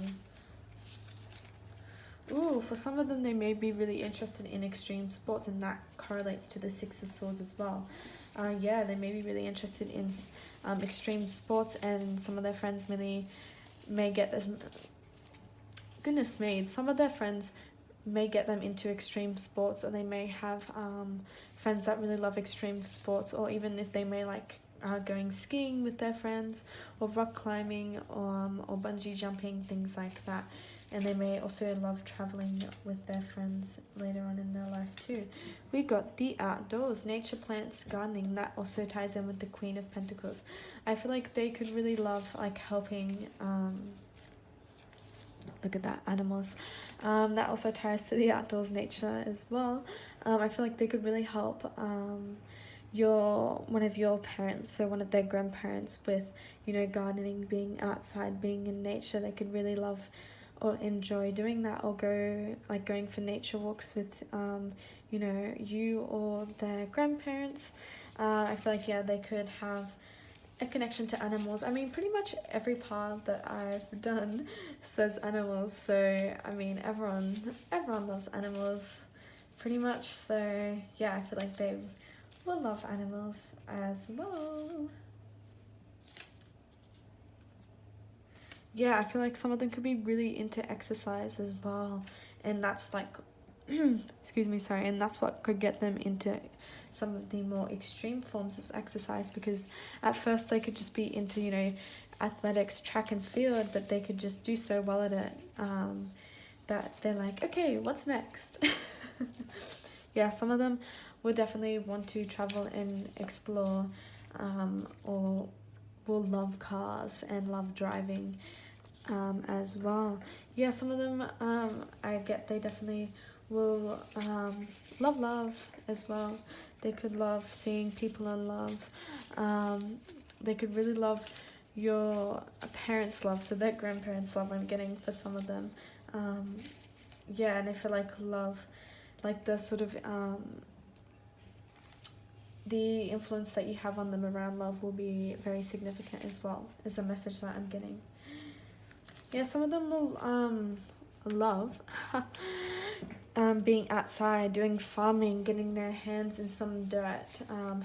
Ooh, for some of them, they may be really interested in extreme sports, and that correlates to the Six of Swords as well. Yeah, they may be really interested in extreme sports, and some of their friends may get this. Goodness me, some of their friends may get them into extreme sports, or they may have friends that really love extreme sports, or even if they may like going skiing with their friends, or rock climbing, or bungee jumping, things like that. And they may also love traveling with their friends later on in their life too. We got the outdoors, nature, plants, gardening. That also ties in with the Queen of Pentacles. I feel like they could really love like helping, look at that, animals. That also ties to the outdoors, nature as well. I feel like they could really help one of your parents, so one of their grandparents, with, you know, gardening, being outside, being in nature. They could really love or enjoy doing that, or going for nature walks with you know, you or their grandparents. I feel like, yeah, they could have a connection to animals. I mean, pretty much every part that I've done says animals, so I mean, everyone loves animals pretty much, so yeah, I feel like they will love animals as well. Yeah, I feel like some of them could be really into exercise as well, and that's like excuse me, sorry, and that's what could get them into some of the more extreme forms of exercise, because at first they could just be into, you know, athletics, track and field, but they could just do so well at it that they're like, okay, what's next? Yeah, some of them will definitely want to travel and explore, or will love cars and love driving as well. Yeah, some of them I get they definitely will love as well. They could love seeing people in love. They could really love your parents' love, so their grandparents' love I'm getting for some of them. Yeah, and I feel like love, like the sort of the influence that you have on them around love will be very significant as well, is the message that I'm getting. Yeah, some of them will love being outside, doing farming, getting their hands in some dirt,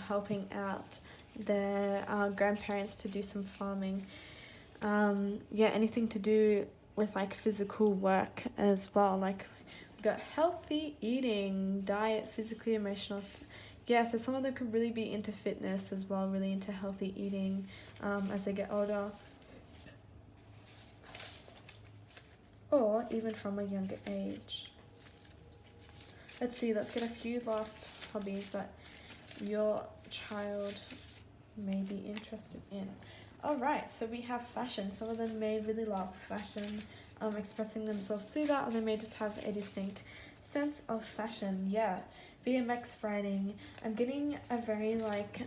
helping out their grandparents to do some farming. Yeah, anything to do with like physical work as well. Like we got healthy eating, diet, physically, emotional. Yeah, so some of them could really be into fitness as well, really into healthy eating as they get older. Or even from a younger age. Let's see, let's get a few last hobbies that your child may be interested in. Alright, so we have fashion. Some of them may really love fashion, expressing themselves through that, or they may just have a distinct sense of fashion. Yeah, BMX riding. I'm getting a very like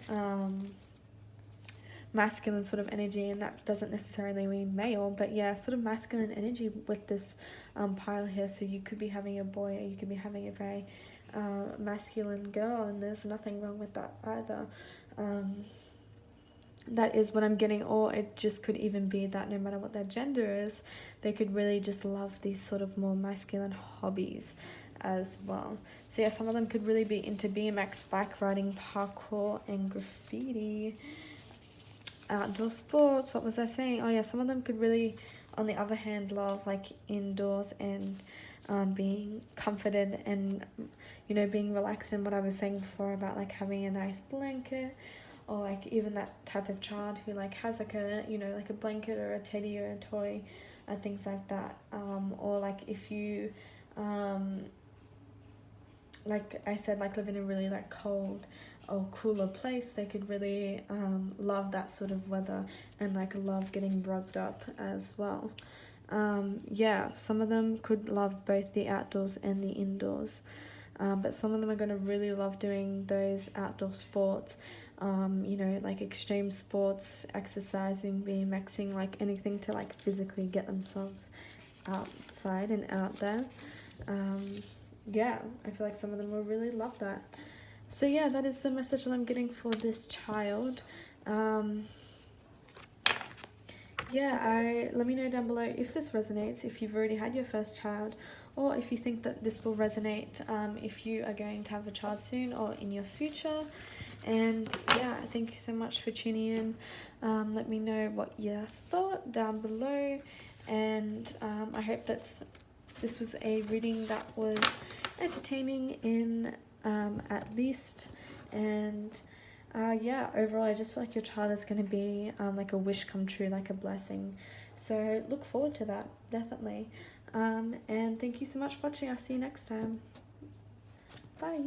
masculine sort of energy, and that doesn't necessarily mean male, but yeah, sort of masculine energy with this pile here. So you could be having a boy, or you could be having a very masculine girl, and there's nothing wrong with that either. That is what I'm getting, or it just could even be that no matter what their gender is, they could really just love these sort of more masculine hobbies as well. So yeah, some of them could really be into BMX, bike riding, parkour, and graffiti. Outdoor sports, what was I saying? Oh yeah, some of them could really, on the other hand, love like indoors and being comforted and, you know, being relaxed, and what I was saying before about like having a nice blanket, or like even that type of child who like has like a, you know, like a blanket or a teddy or a toy, things like that. Or like if you like I said, like live in a really like cold or cooler place, they could really love that sort of weather, and like love getting rugged up as well. Yeah, some of them could love both the outdoors and the indoors, but some of them are going to really love doing those outdoor sports, you know, like extreme sports, exercising, BMXing, like anything to like physically get themselves outside and out there. Yeah, I feel like some of them will really love that. So yeah, that is the message that I'm getting for this child. Yeah, let me know down below if this resonates, if you've already had your first child, or if you think that this will resonate if you are going to have a child soon or in your future. And yeah, thank you so much for tuning in. Let me know what you thought down below, and I hope this was a reading that was entertaining in at least. And yeah, overall I just feel like your child is going to be like a wish come true, like a blessing. So look forward to that, definitely. And thank you so much for watching. I'll see you next time. Bye.